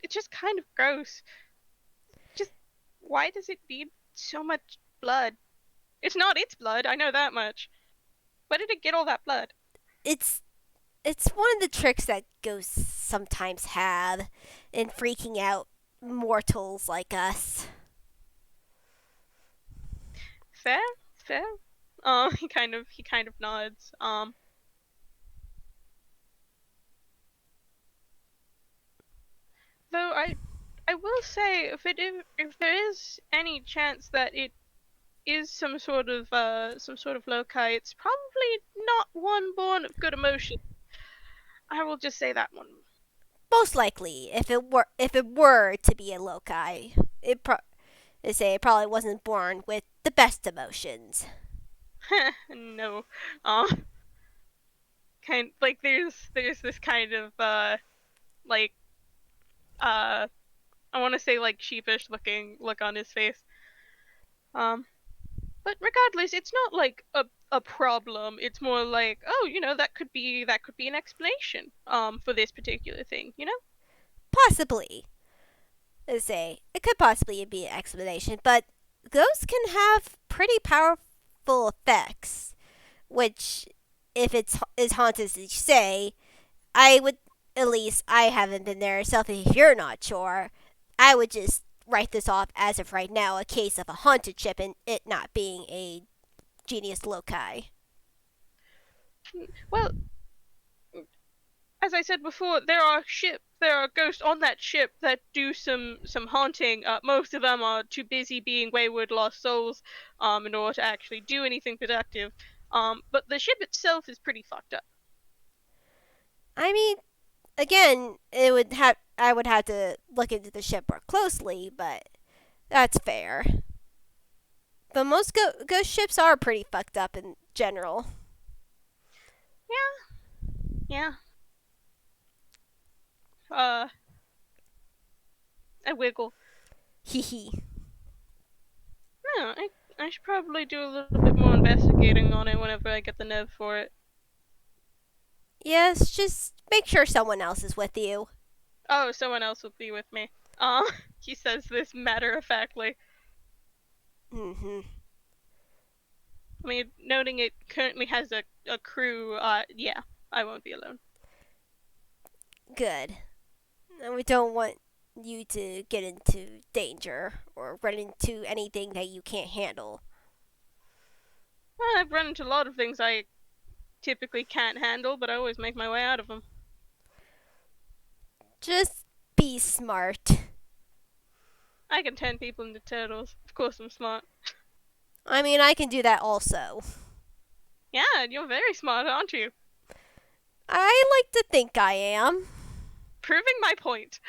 It's just kind of gross. Just why does it need so much blood? It's not its blood, I know that much. Where did it get all that blood? It's one of the tricks that ghosts sometimes have in freaking out mortals like us. Fair. He kind of nods. Though I will say if there is any chance that it is some sort of loci, it's probably not one born of good emotion. I will just say that one. Most likely, if it were to be a loci, it probably wasn't born with the best emotions. No. Kind like there's this kind of like I want to say like sheepish look on his face. But regardless, it's not like a problem. It's more like, oh, that could be an explanation for this particular thing, Possibly. It could possibly be an explanation, but ghosts can have pretty powerful effects, which, if it's as haunted as you say, I would, at least I haven't been there myself. If you're not sure, I would just write this off as of right now a case of a haunted ship and it not being a genius loci. Well, as I said before, there are ghosts on that ship that do some haunting. Most of them are too busy being wayward lost souls in order to actually do anything productive. But the ship itself is pretty fucked up. I mean, again, I would have to look into the ship more closely, but that's fair. But most ghost ships are pretty fucked up in general. Yeah. I wiggle. Hee hee. No, I should probably do a little bit more investigating on it whenever I get the nerve for it. Yes, just make sure someone else is with you. Oh, someone else will be with me. He says this matter-of-factly. Mm-hmm. I mean, noting it currently has a crew, yeah, I won't be alone. Good. And we don't want you to get into danger or run into anything that you can't handle. Well, I've run into a lot of things I typically can't handle, but I always make my way out of them. Just Be smart. I can turn people into turtles. Of course I'm smart. I mean, I can do that also. Yeah, you're very smart, aren't you? I like to think I am. Proving my point.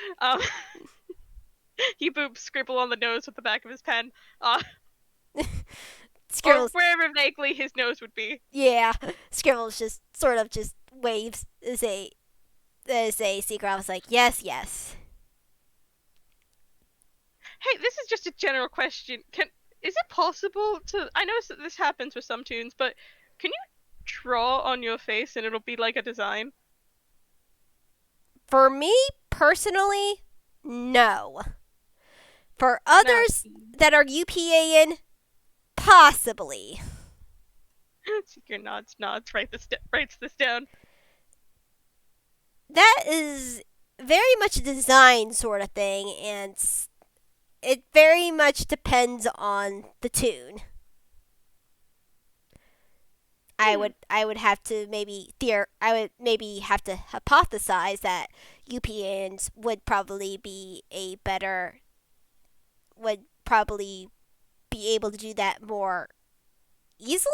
He boops Scribble on the nose with the back of his pen. Or Scribbles, wherever vaguely his nose would be. yeah. Scribbles just sort of just waves as a secret. I was like, yes, yes. Hey, this is just a general question. Is it possible to? I know that this happens with some tunes, but can you draw on your face and it'll be like a design? For me personally, no. For No. others that are UPAN, possibly. Your nods. Writes this down. That is very much a design sort of thing, and it very much depends on the tune. I would have to I would maybe have to hypothesize that UPNs would probably be a better would probably be able to do that more easily,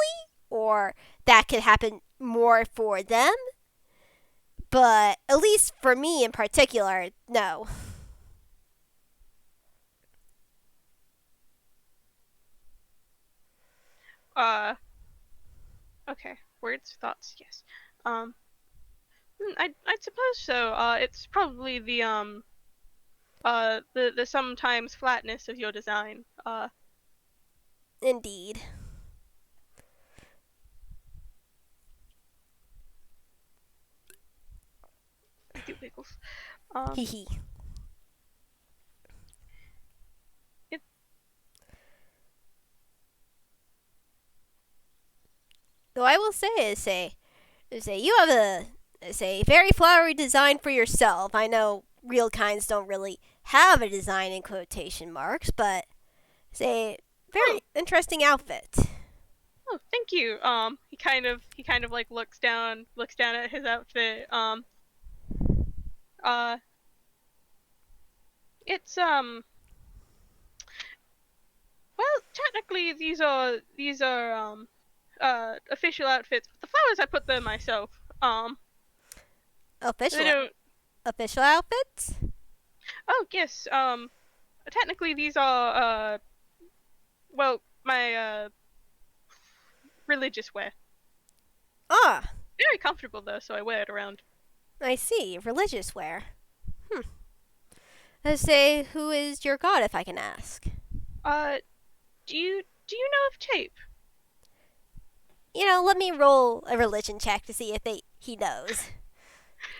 or that could happen more for them. But at least for me in particular, no. Uh. Okay. Words, thoughts. Yes. I'd suppose so. It's probably the sometimes flatness of your design. Indeed. Do wiggles. Hee hee. It. Though I will say you have a very flowery design for yourself. I know real kinds don't really have a design in quotation marks, but say very interesting outfit. Oh, thank you. He kind of like looks down at his outfit. Uh, it's well, technically these are official outfits, but the flowers I put there myself. They Official don't. official outfits? Oh yes. Technically these are well, my religious wear. Ah, Very comfortable though, so I wear it around. I see. Religious wear. Let's say, who is your god, if I can ask? Uh, do you know of tape? Let me roll a religion check to see if he knows.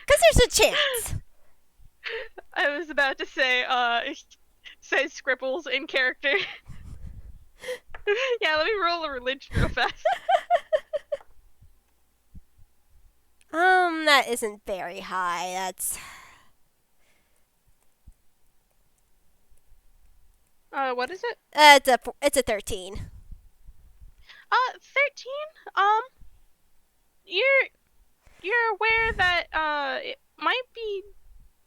Because there's a chance. I was about to say, says Scribbles in character. Yeah, let me roll a religion real fast. That isn't very high. That's What is it? it's a 13. 13. You're aware that, it might be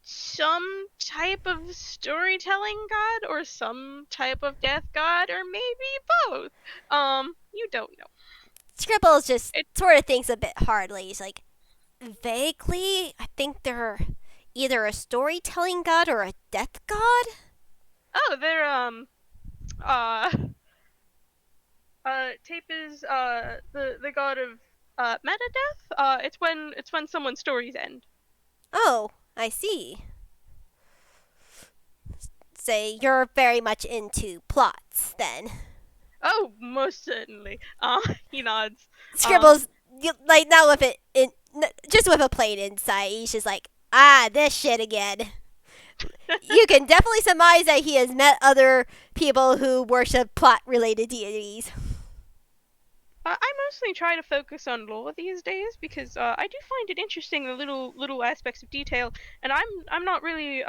some type of storytelling god or some type of death god or maybe both. You don't know. Scribbles just It, sort of thinks a bit hardly. He's like, vaguely, I think they're either a storytelling god or a death god. they're, uh, tape is, the god of, meta death. It's when someone's stories end. Oh, I see. Say you're very much into plots then. Oh, most certainly. He nods. Scribbles, like not with it in, just with a plain insight. He's just like, this shit again. You can definitely surmise that he has met other people who worship plot-related deities. I mostly try to focus on lore these days because I do find it interesting the little aspects of detail, and I'm not really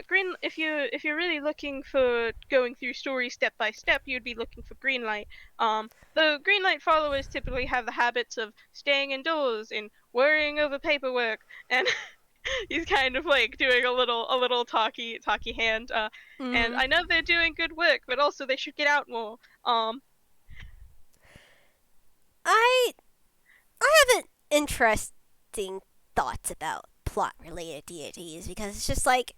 green. If you're really looking for going through stories step by step, you'd be looking for Greenlight. The Greenlight followers typically have the habits of staying indoors and worrying over paperwork, and He's kind of like doing a little talky hand. And Hmm. I know they're doing good work, but also they should get out more. Um, I I have an interesting thoughts about plot related deities because it's just like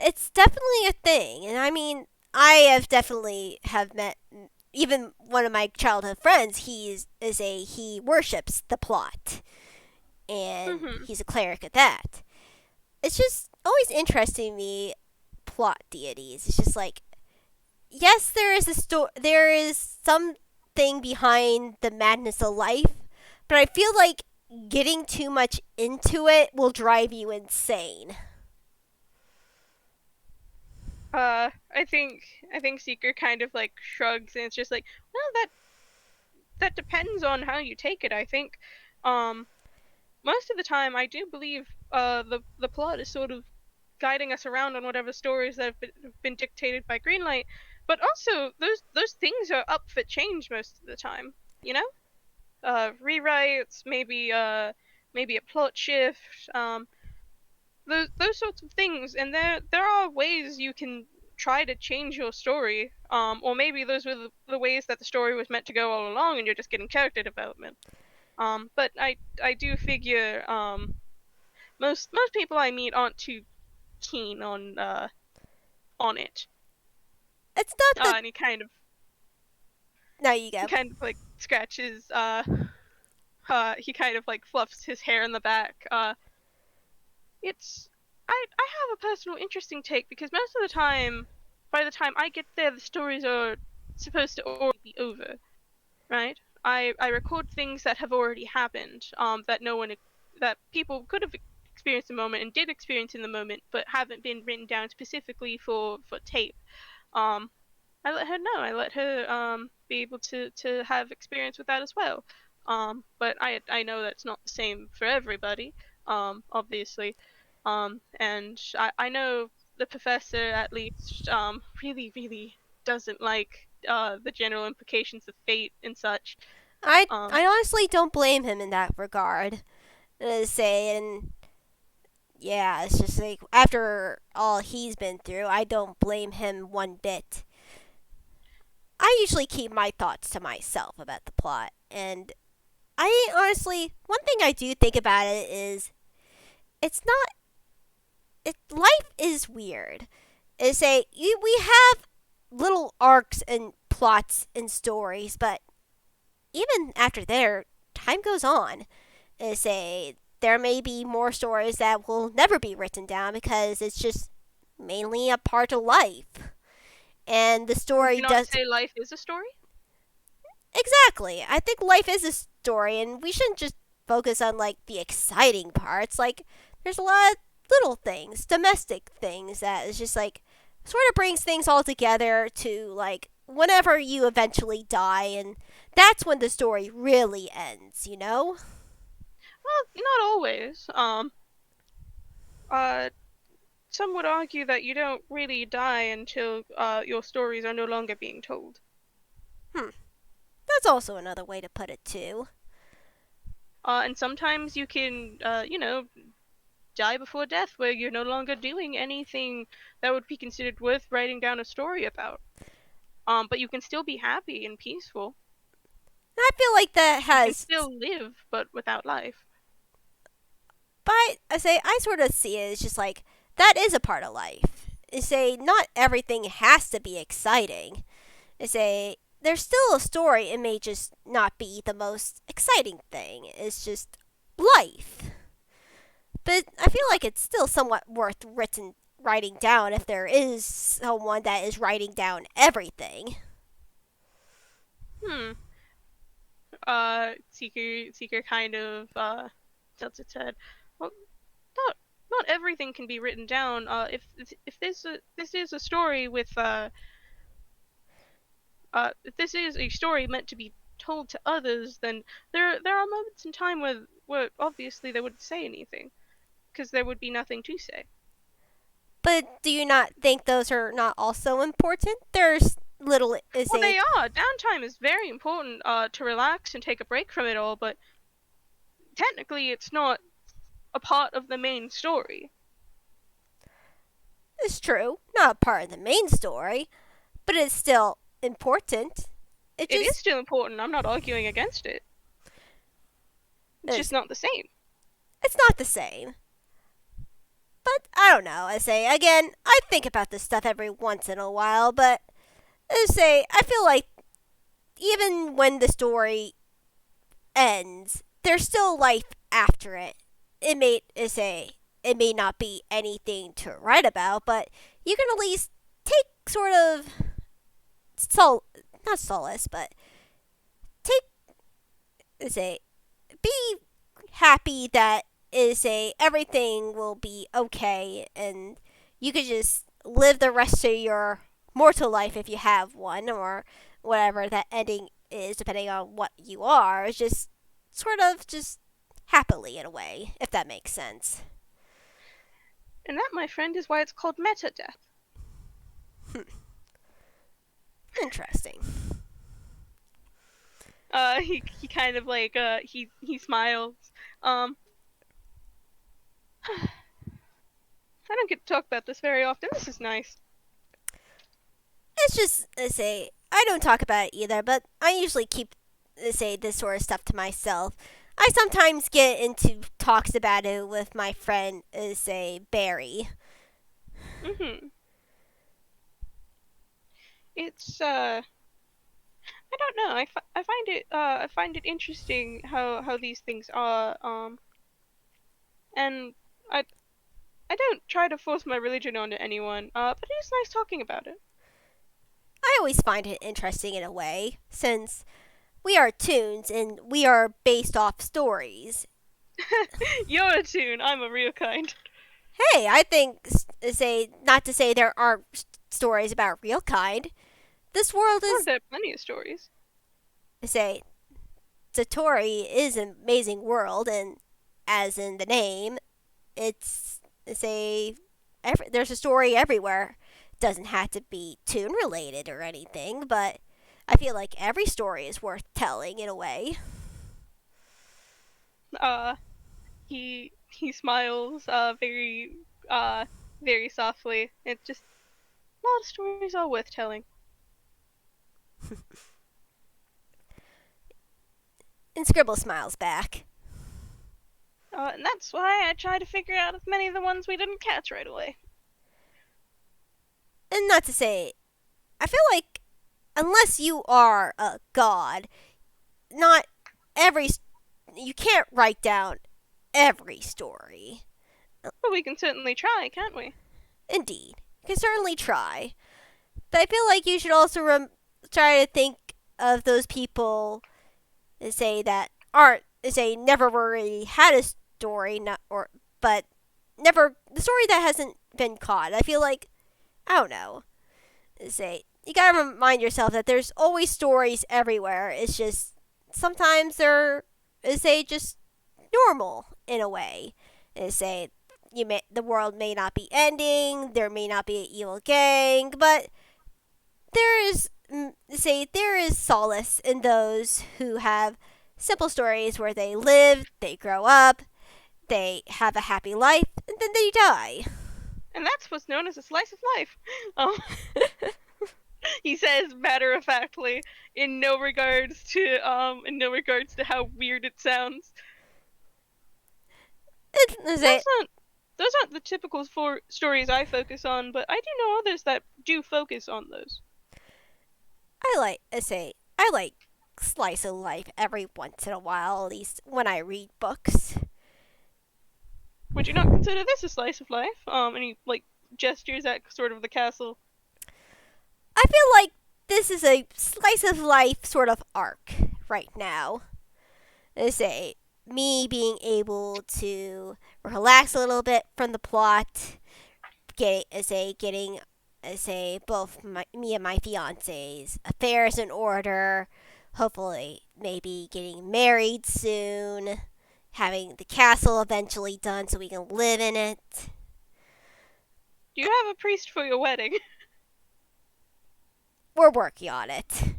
it's definitely a thing, and I mean I have definitely have met even one of my childhood friends. He worships the plot, and mhm. he's a cleric at that. It's just always interesting to me plot deities. It's just like yes, there is something behind the madness of life, but I feel like getting too much into it will drive you insane. I think Seeker kind of like shrugs, and it's just like, well, that depends on how you take it. I think, um, most of the time, I do believe the plot is sort of guiding us around on whatever stories that have been dictated by Greenlight. But also, those things are up for change most of the time. You know, rewrites, maybe a plot shift, those sorts of things. And there are ways you can try to change your story. Or maybe those were the ways that the story was meant to go all along, and you're just getting character development. But I do figure most people I meet aren't too keen on it. It's not the And he kind of no you he go. kind of like scratches he kind of like fluffs his hair in the back. It's I have a personal interesting take, because most of the time, by the time I get there, the stories are supposed to already be over, right? I record things that have already happened, that no one that people could have experienced in the moment and did experience in the moment, but haven't been written down specifically for tape. Um, I let her know. I let her be able to have experience with that as well. But I know that's not the same for everybody. Obviously. And I know the professor at least really doesn't like the general implications of fate and such. Um, I honestly don't blame him in that regard. Say and yeah, it's just like after all he's been through, I don't blame him one bit. I usually keep my thoughts to myself about the plot, and I honestly one thing I do think about it is it's not life is weird. Is say we have little arcs and plots and stories, but even after there, time goes on. Is say there may be more stories that will never be written down because it's just mainly a part of life. And the would story you not does say life is a story? exactly. I think life is a story, and we shouldn't just focus on like the exciting parts. Like there's a lot of little things, domestic things that is just like sort of brings things all together to like whenever you eventually die, and that's when the story really ends. You know? Well, not always. Uh, some would argue that you don't really die until your stories are no longer being told. Hmm. That's also another way to put it too. And sometimes you can, die before death, where you're no longer doing anything that would be considered worth writing down a story about. But you can still be happy and peaceful. I feel like that You can has, still live, but without life. but I sort of see it as just like that is a part of life. I say not everything has to be exciting. I say there's still a story. It may just not be the most exciting thing. It's just life. But I feel like it's still somewhat worth writing down if there is someone that is writing down everything. Hmm. Seeker kind of tilts its head. Well, not not everything can be written down. If this is a story with if this is a story meant to be told to others, then there are moments in time where obviously they wouldn't say anything, because there would be nothing to say. But do you not think those are not also important? There's little is Well, a they are. Downtime is very important to relax and take a break from it all, but technically it's not a part of the main story. It's true, not a part of the main story, but it's still important. It is still important. I'm not arguing against it. It's just not the same. It's not the same. But I don't know. Again, I think about this stuff every once in a while, but I feel like even when the story ends, there's still life after it. It may not be anything to write about, but you can at least take sort of not solace, but be happy that everything will be okay, and you could just live the rest of your mortal life if you have one, or whatever that ending is, depending on what you are. It's just sort of just happily in a way, if that makes sense. And that, my friend, is why it's called meta death. Interesting. He kind of like he smiles. I don't get to talk about this very often. This is nice. It's just I don't talk about it either, but I usually keep this sort of stuff to myself. I sometimes get into talks about it with my friend Barry. It's I don't know. I find it interesting how these things are. And I don't try to force my religion onto anyone. But it is nice talking about it. I always find it interesting in a way, since we are Toons and we are based off stories. You're a Toon. I'm a real kind. Hey, I think not to say there aren't stories about real kind. This world is. There are plenty of stories. Satori is an amazing world, and as in the name, there's a story everywhere. Doesn't have to be Toon related or anything, but I feel like every story is worth telling in a way. He smiles very very softly. It's just a lot of stories are worth telling. And Scribbles smiles back. And that's why I try to figure out as many of the ones we didn't catch right away. And not to say, I feel like unless you are a god, not every you can't write down every story. But we can certainly try, can't we? Indeed, you can certainly try. But I feel like you should also try to think of those people that aren't never really had a story, but never the story that hasn't been caught. I feel like I don't know. You gotta remind yourself that there's always stories everywhere. It's just sometimes they're just normal in a way. The world may not be ending. There may not be an evil gang, but there is solace in those who have simple stories where they live, they grow up, they have a happy life, and then they die. And that's what's known as a slice of life. He says matter-of-factly, in no regards to how weird it sounds. Those aren't the typical stories I focus on, but I do know others that do focus on those. I like slice of life every once in a while, at least when I read books. Would you not consider this a slice of life? Any gestures at sort of the castle? I feel like this is a slice of life sort of arc right now. Me being able to relax a little bit from the plot, getting both me and my fiance's affairs in order, hopefully maybe getting married soon, having the castle eventually done so we can live in it. Do you have a priest for your wedding? We're working on it.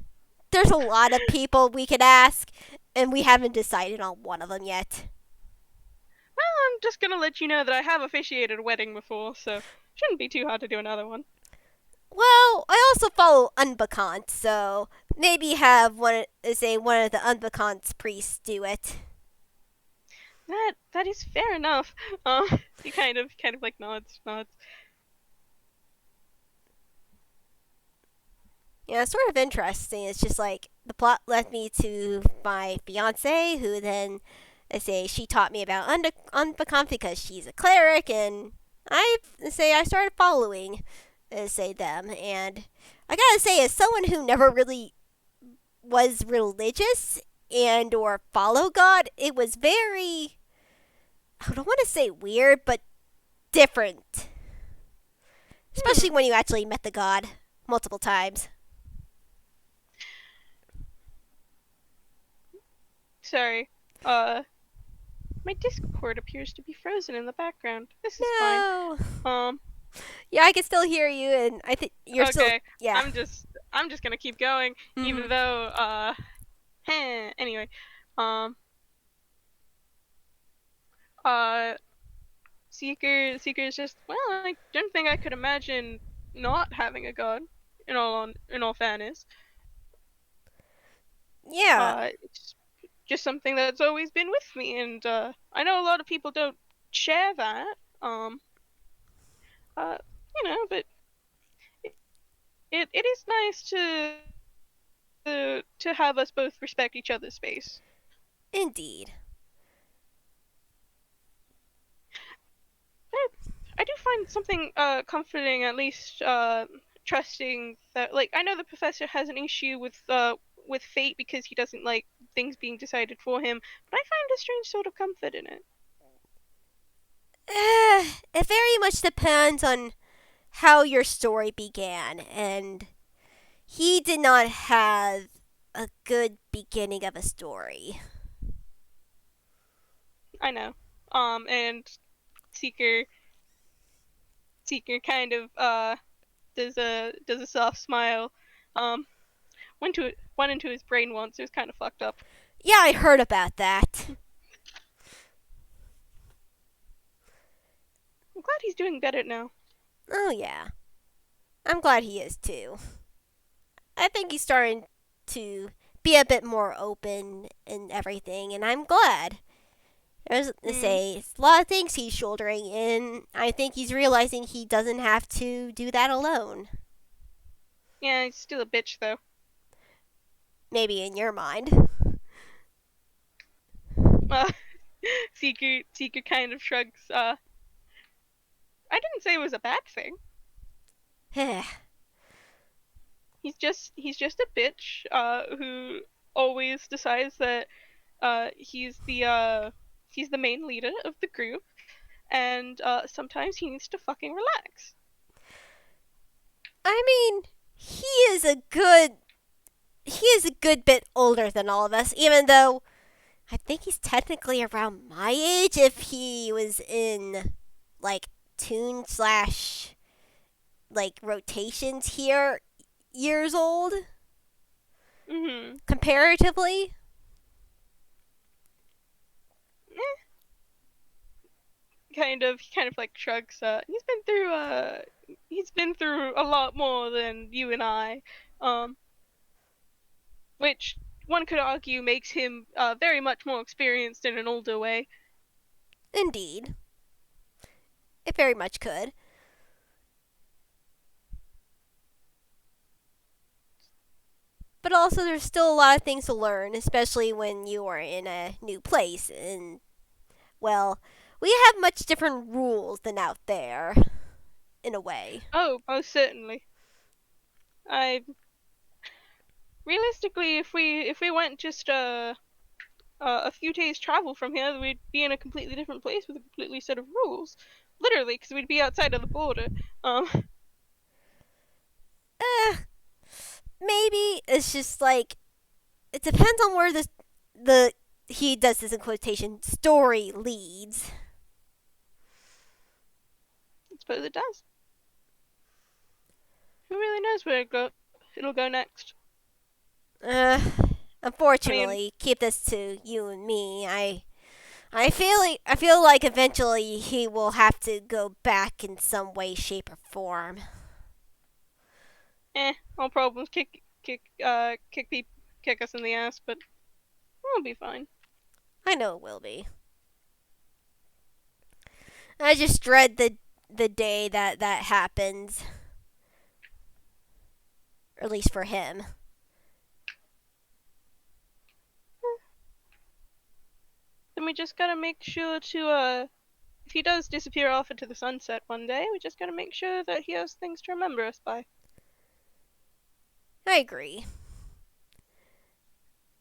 There's a lot of people we could ask, and we haven't decided on one of them yet. Well, just gonna let you know that I have officiated a wedding before, so shouldn't be too hard to do another one. Well, I also follow Unbekant, so maybe have one of the Unbekant priests do it. That is fair enough. He kind of like nods. Yeah, it's sort of interesting. It's just like the plot led me to my fiance, who then, she taught me about Unbekant because she's a cleric, and I started following, them. And I gotta say, as someone who never really was religious and or follow God, it was very, I don't want to say weird, but different. Especially when you actually met the God multiple times. Sorry. My Discord appears to be frozen in the background. This is fine. No. Um. Yeah, I can still hear you, and I think you're still. Okay. Yeah. I'm just gonna keep going, even though anyway. Um. Uh. Seeker is just, well, I don't think I could imagine not having a god. In all fairness. Yeah. It's just something that's always been with me, and I know a lot of people don't share that. Uh, but it is nice to have us both respect each other's space. Indeed. I do find something comforting, at least trusting that. Like, I know the professor has an issue with fate because he doesn't like things being decided for him, but I find a strange sort of comfort in it. It very much depends on how your story began, and he did not have a good beginning of a story. I know. And Seeker Seeker kind of does a soft smile. Um, went into his brain once. It was kind of fucked up. Yeah, I heard about that. I'm glad he's doing better now. Oh, yeah. I'm glad he is too. I think he's starting to be a bit more open and everything, and I'm glad. There's a lot of things he's shouldering, and I think he's realizing he doesn't have to do that alone. Yeah, he's still a bitch though. Maybe in your mind. Uh, Seeker kind of shrugs. I didn't say it was a bad thing. He's just a bitch. Who always decides that he's the main leader of the group, and sometimes he needs to fucking relax. I mean, he is a good bit older than all of us, even though I think he's technically around my age if he was in like tune slash like rotations here years old comparatively. He kind of like shrugs. He's been through a lot more than you and I, which one could argue makes him very much more experienced in an older way. Indeed. It very much could. But also, there's still a lot of things to learn, especially when you are in a new place. And, well, we have much different rules than out there, in a way. Oh, most certainly. I realistically, if we went just a few days travel from here, we'd be in a completely different place with a completely set of rules. Literally, because we'd be outside of the border. Eh, maybe it's just like it depends on where the he does this in quotation story leads. I suppose it does. Who really knows where it'll go next? Uh, unfortunately, keep this to you and me. I feel like eventually he will have to go back in some way, shape, or form. All problems kick us in the ass, but we'll be fine. I know it will be. I just dread the day that happens. Or at least for him. Then we just gotta make sure to if he does disappear off into the sunset one day, we just gotta make sure that he has things to remember us by. I agree.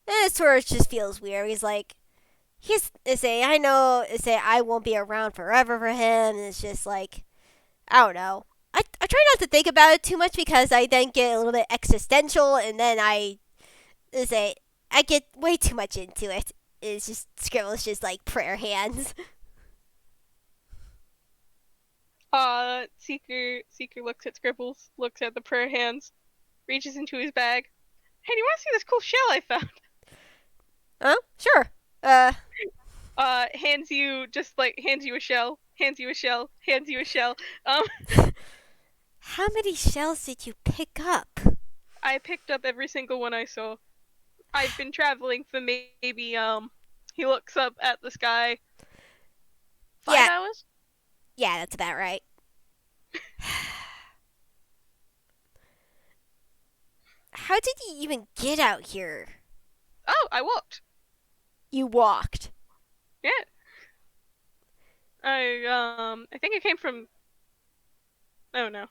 And it sort of just feels weird. I know, I won't be around forever for him. And it's just like, I don't know. I try not to think about it too much because I then get a little bit existential and then I get way too much into it. It's just, Scribbles just like prayer hands. Seeker looks at Scribbles, looks at the prayer hands, reaches into his bag. Hey, do you want to see this cool shell I found? Oh, sure. Hands you a shell, hands you a shell, hands you a shell. How many shells did you pick up? I picked up every single one I saw. I've been traveling for maybe he looks up at the sky. 5 hours? Yeah, that's about right. How did you even get out here? Oh, I walked. You walked. Yeah. I think it came from. Oh no.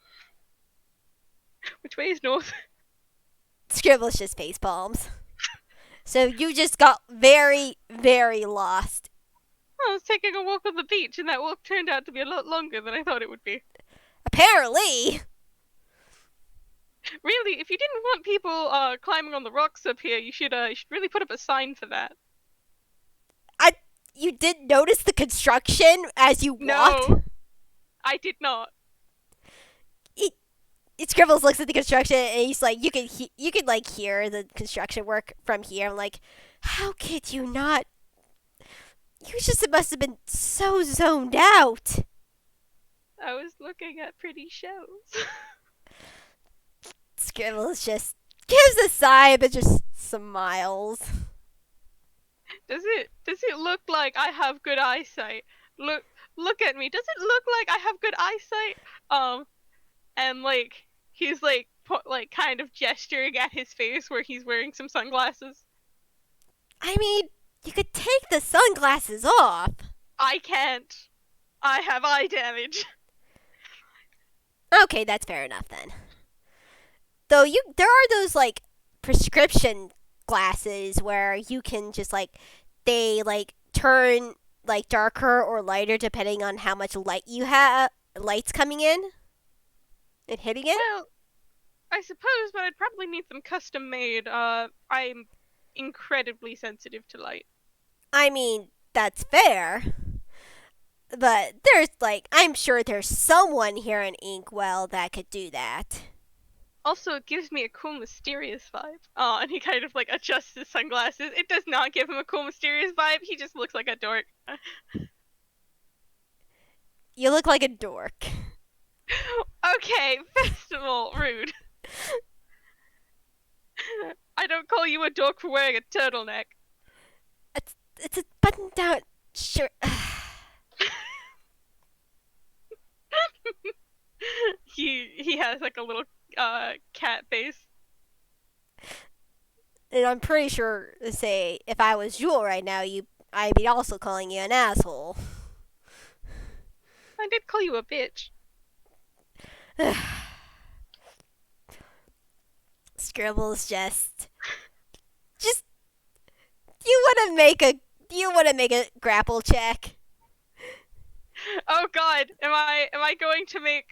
Which way is north? Scribbles just face palms. So you just got very, very lost. I was taking a walk on the beach, and that walk turned out to be a lot longer than I thought it would be. Apparently. Really, if you didn't want people climbing on the rocks up here, you should really put up a sign for that. You did notice the construction as you walked? No, I did not. Scribbles looks at the construction and he's like, you could like hear the construction work from here. I'm like, how could you not? You just must have been so zoned out. I was looking at pretty shows. Scribbles just gives a sigh but just smiles. Does it look like I have good eyesight? Look at me. Does it look like I have good eyesight? And like he's like kind of gesturing at his face where he's wearing some sunglasses. I mean, you could take the sunglasses off. I can't. I have eye damage. Okay, that's fair enough then. Though there are those like prescription glasses where you can just like they like turn like darker or lighter depending on how much light's coming in and hitting it. Well, I suppose, but I'd probably need them custom made. I'm incredibly sensitive to light. I mean, that's fair. But I'm sure there's someone here in Inkwell that could do that. Also, it gives me a cool, mysterious vibe. And he kind of like adjusts his sunglasses. It does not give him a cool, mysterious vibe. He just looks like a dork. You look like a dork. Okay, first of all, rude. I don't call you a dork for wearing a turtleneck. It's a button-down shirt. He has like a little cat face. And I'm pretty sure to say if I was Jewel right now, I'd be also calling you an asshole. I did call you a bitch. Scribbles just you want to make a grapple check. Oh god, am I going to make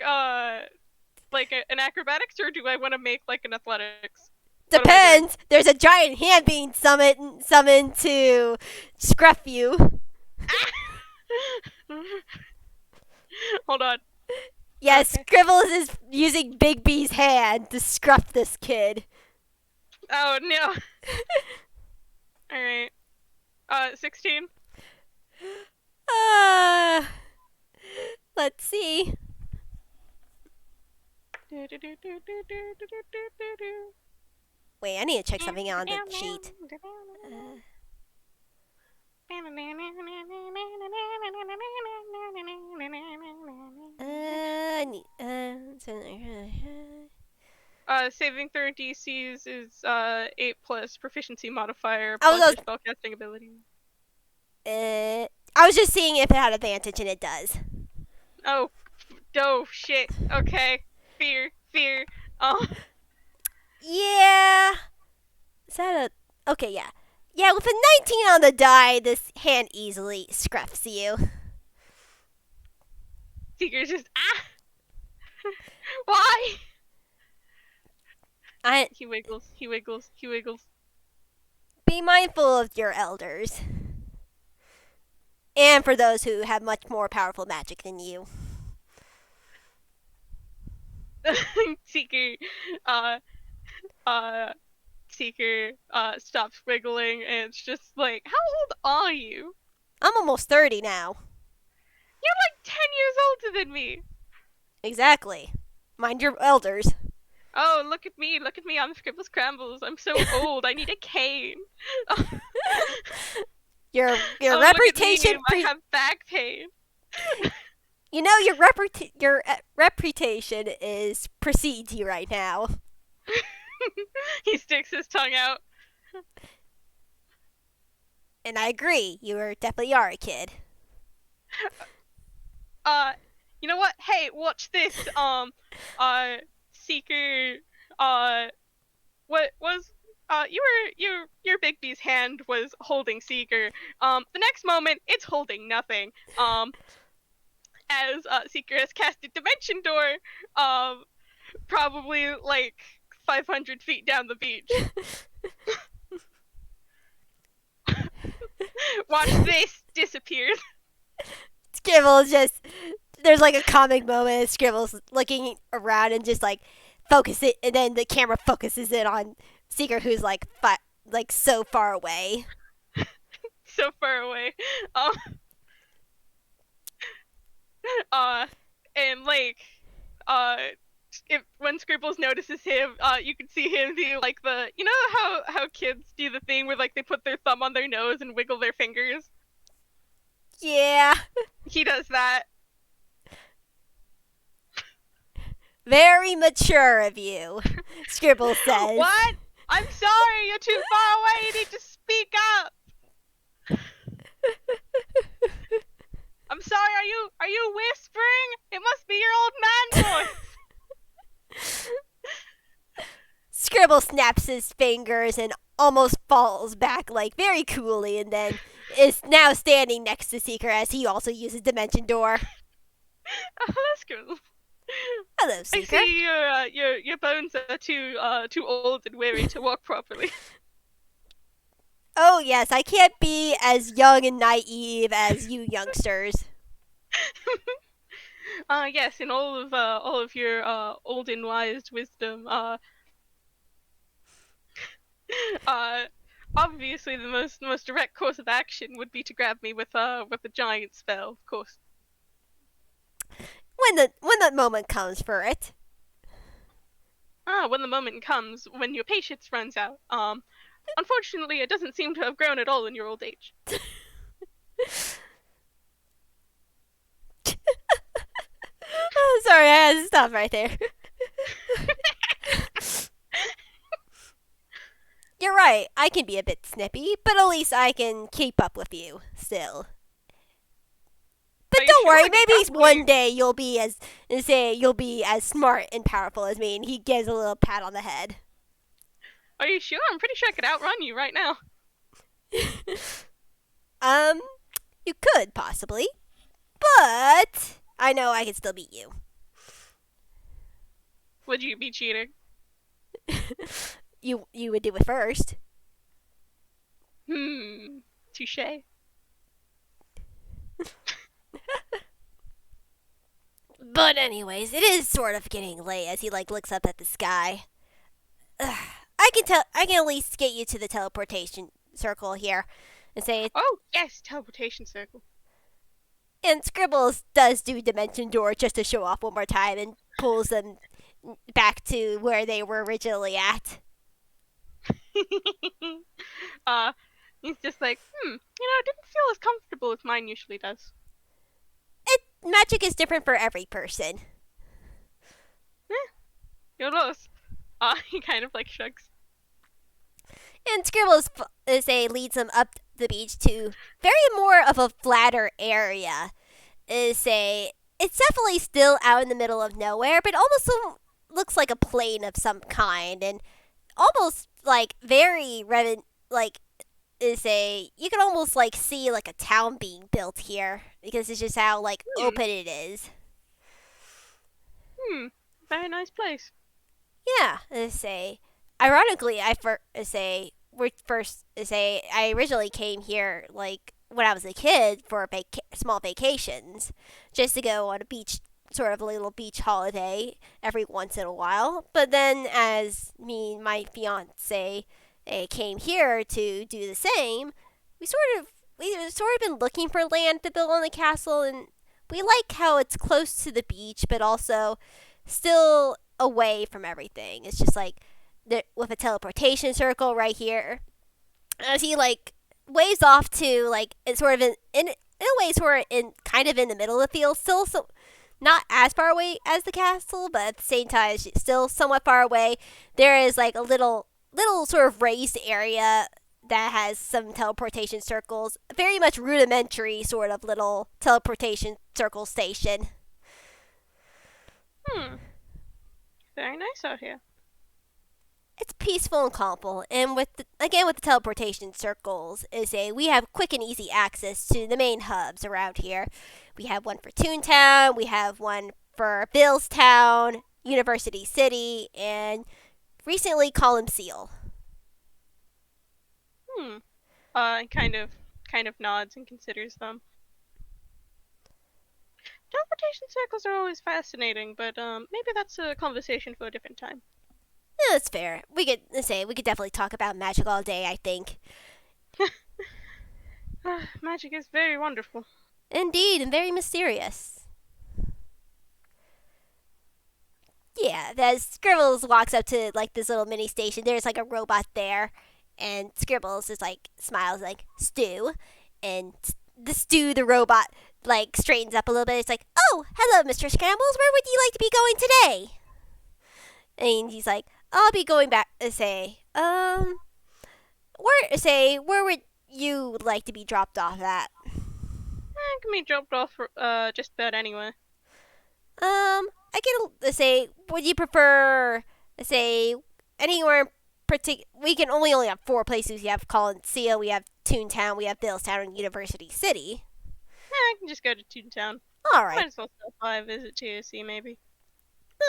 like an acrobatics, or do I want to make like an athletics? Depends. There's a giant hand being summoned to scruff you. Hold on. Yes, Okay. Scribbles is using Big B's hand to scruff this kid. Oh no. Alright. 16. Let's see. Wait, I need to check something on the sheet. I need, Saving throw DCs is 8 plus proficiency modifier I plus was, your spellcasting ability. I was just seeing if it had advantage, and it does. Oh shit. Okay. Fear. Yeah. Is that a... Okay, yeah. Yeah, with a 19 on the die, this hand easily scruffs you. Seeker's just Why? He wiggles. Be mindful of your elders. And for those who have much more powerful magic than you. Seeker Seeker stops wiggling and it's just like, how old are you? I'm almost 30 now. You're like 10 years older than me. Exactly. Mind your elders. Oh, look at me, I'm Scribbles Scrambles. I'm so old, I need a cane. Your oh, reputation... look at me, I have back pain. You know, your reputation is precedes you right now. He sticks his tongue out. And I agree, you definitely are a kid. You know what? Hey, watch this. Seeker, what was, your Big B's hand was holding Seeker. The next moment, it's holding nothing. As, Seeker has casted Dimension Door, probably, like, 500 feet down the beach. Watch this, disappears. Scribbles just... There's like a comic moment of Scribbles looking around and just like focus it, and then the camera focuses in on Seeker, who's like so far away. So far away. And like, when Scribbles notices him, you can see him do like you know how kids do the thing where like they put their thumb on their nose and wiggle their fingers? Yeah. He does that. Very mature of you, Scribbles says. What? I'm sorry, you're too far away, you need to speak up. I'm sorry, are you whispering? It must be your old man voice. Scribble snaps his fingers and almost falls back like very coolly, and then is now standing next to Seeker as he also uses Dimension Door. That's cool. Hello, Seeker. I see your bones are too old and weary to walk properly. Oh yes, I can't be as young and naive as you youngsters. Yes, in all of your old and wise wisdom, obviously the most direct course of action would be to grab me with a giant spell, of course. When the moment comes for it. When the moment comes, when your patience runs out. Unfortunately, it doesn't seem to have grown at all in your old age. Oh, sorry, I had to stop right there. You're right, I can be a bit snippy, but at least I can keep up with you still. But don't worry, maybe one day you'll be as smart and powerful as me. And he gives a little pat on the head. Are you sure? I'm pretty sure I could outrun you right now. You could possibly, but I know I can still beat you. Would you be cheating? You would do it first. Touché. But anyways, it is sort of getting late as he looks up at the sky. I can at least get you to the teleportation circle here and say, oh yes, teleportation circle. And Scribbles does do Dimension Door just to show off one more time and pulls them back to where they were originally at. uh, he's just like, it didn't feel as comfortable as mine usually does. Magic is different for every person. Who knows? He kind of like shrugs. And Scribbles leads them up the beach to very more of a flatter area. It's definitely still out in the middle of nowhere, but almost looks like a plain of some kind, and almost like very you can almost like see like a town being built here because it's just how like open it is. Very nice place. Yeah, ironically, I originally came here like when I was a kid for small vacations, just to go on a beach, sort of a little beach holiday every once in a while. But then, as me and my fiance came here to do the same, we sort of been looking for land to build on the castle, and we like how it's close to the beach, but also still away from everything. It's just like with a teleportation circle right here. As he like waves off to like it's sort of in a way sort of in kind of in the middle of the field, still so not as far away as the castle, but at the same time still somewhat far away. There is like a little sort of raised area that has some teleportation circles, very much rudimentary sort of little teleportation circle station. Very nice out here. It's peaceful and calm, and with the teleportation circles, we have quick and easy access to the main hubs around here. We have one for Toontown, we have one for Billstown, University City, and recently Column Seal. Kind of nods and considers them. Teleportation circles are always fascinating, but maybe that's a conversation for a different time. Yeah, that's fair. We could definitely talk about magic all day, I think. Magic is very wonderful. Indeed, and very mysterious. Yeah, as Scribbles walks up to like this little mini station, there's like a robot there, and Scribbles is like smiles like Stu, and the robot like straightens up a little bit. It's like, oh, hello, Mr. Scrambles. Where would you like to be going today? And he's like, I'll be going back. Where would you like to be dropped off at? I can be dropped off just about anywhere. I can would you prefer anywhere particular? We can only have 4 places. We have Colonsea, we have Toontown, we have Billstown, and University City. I can just go to Toontown. All right. Might as well stop by a visit TOC maybe.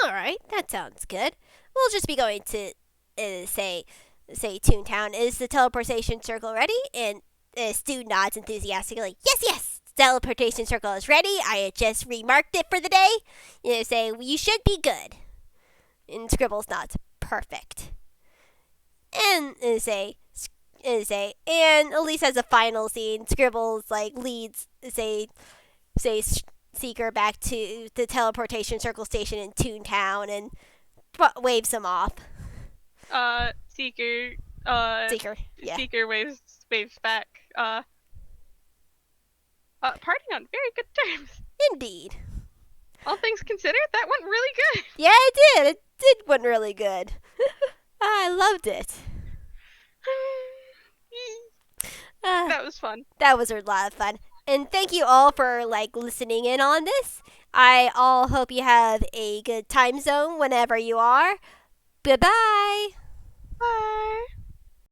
All right, that sounds good. We'll just be going to say Toontown. Is the teleportation circle ready? And Stu nods enthusiastically. Yes. Teleportation circle is ready. I just remarked it for the day. You should be good. And Scribbles nods. Perfect. And and at least as a final scene, Scribbles like leads Seeker back to the teleportation circle station in Toontown and waves him off. Seeker. Yeah. Seeker waves back. Parting on very good terms. Indeed. All things considered, that went really good. Yeah, it did. It did went really good. I loved it. That was fun. That was a lot of fun. And thank you all for listening in on this. I all hope you have a good time zone whenever you are. Goodbye. Bye.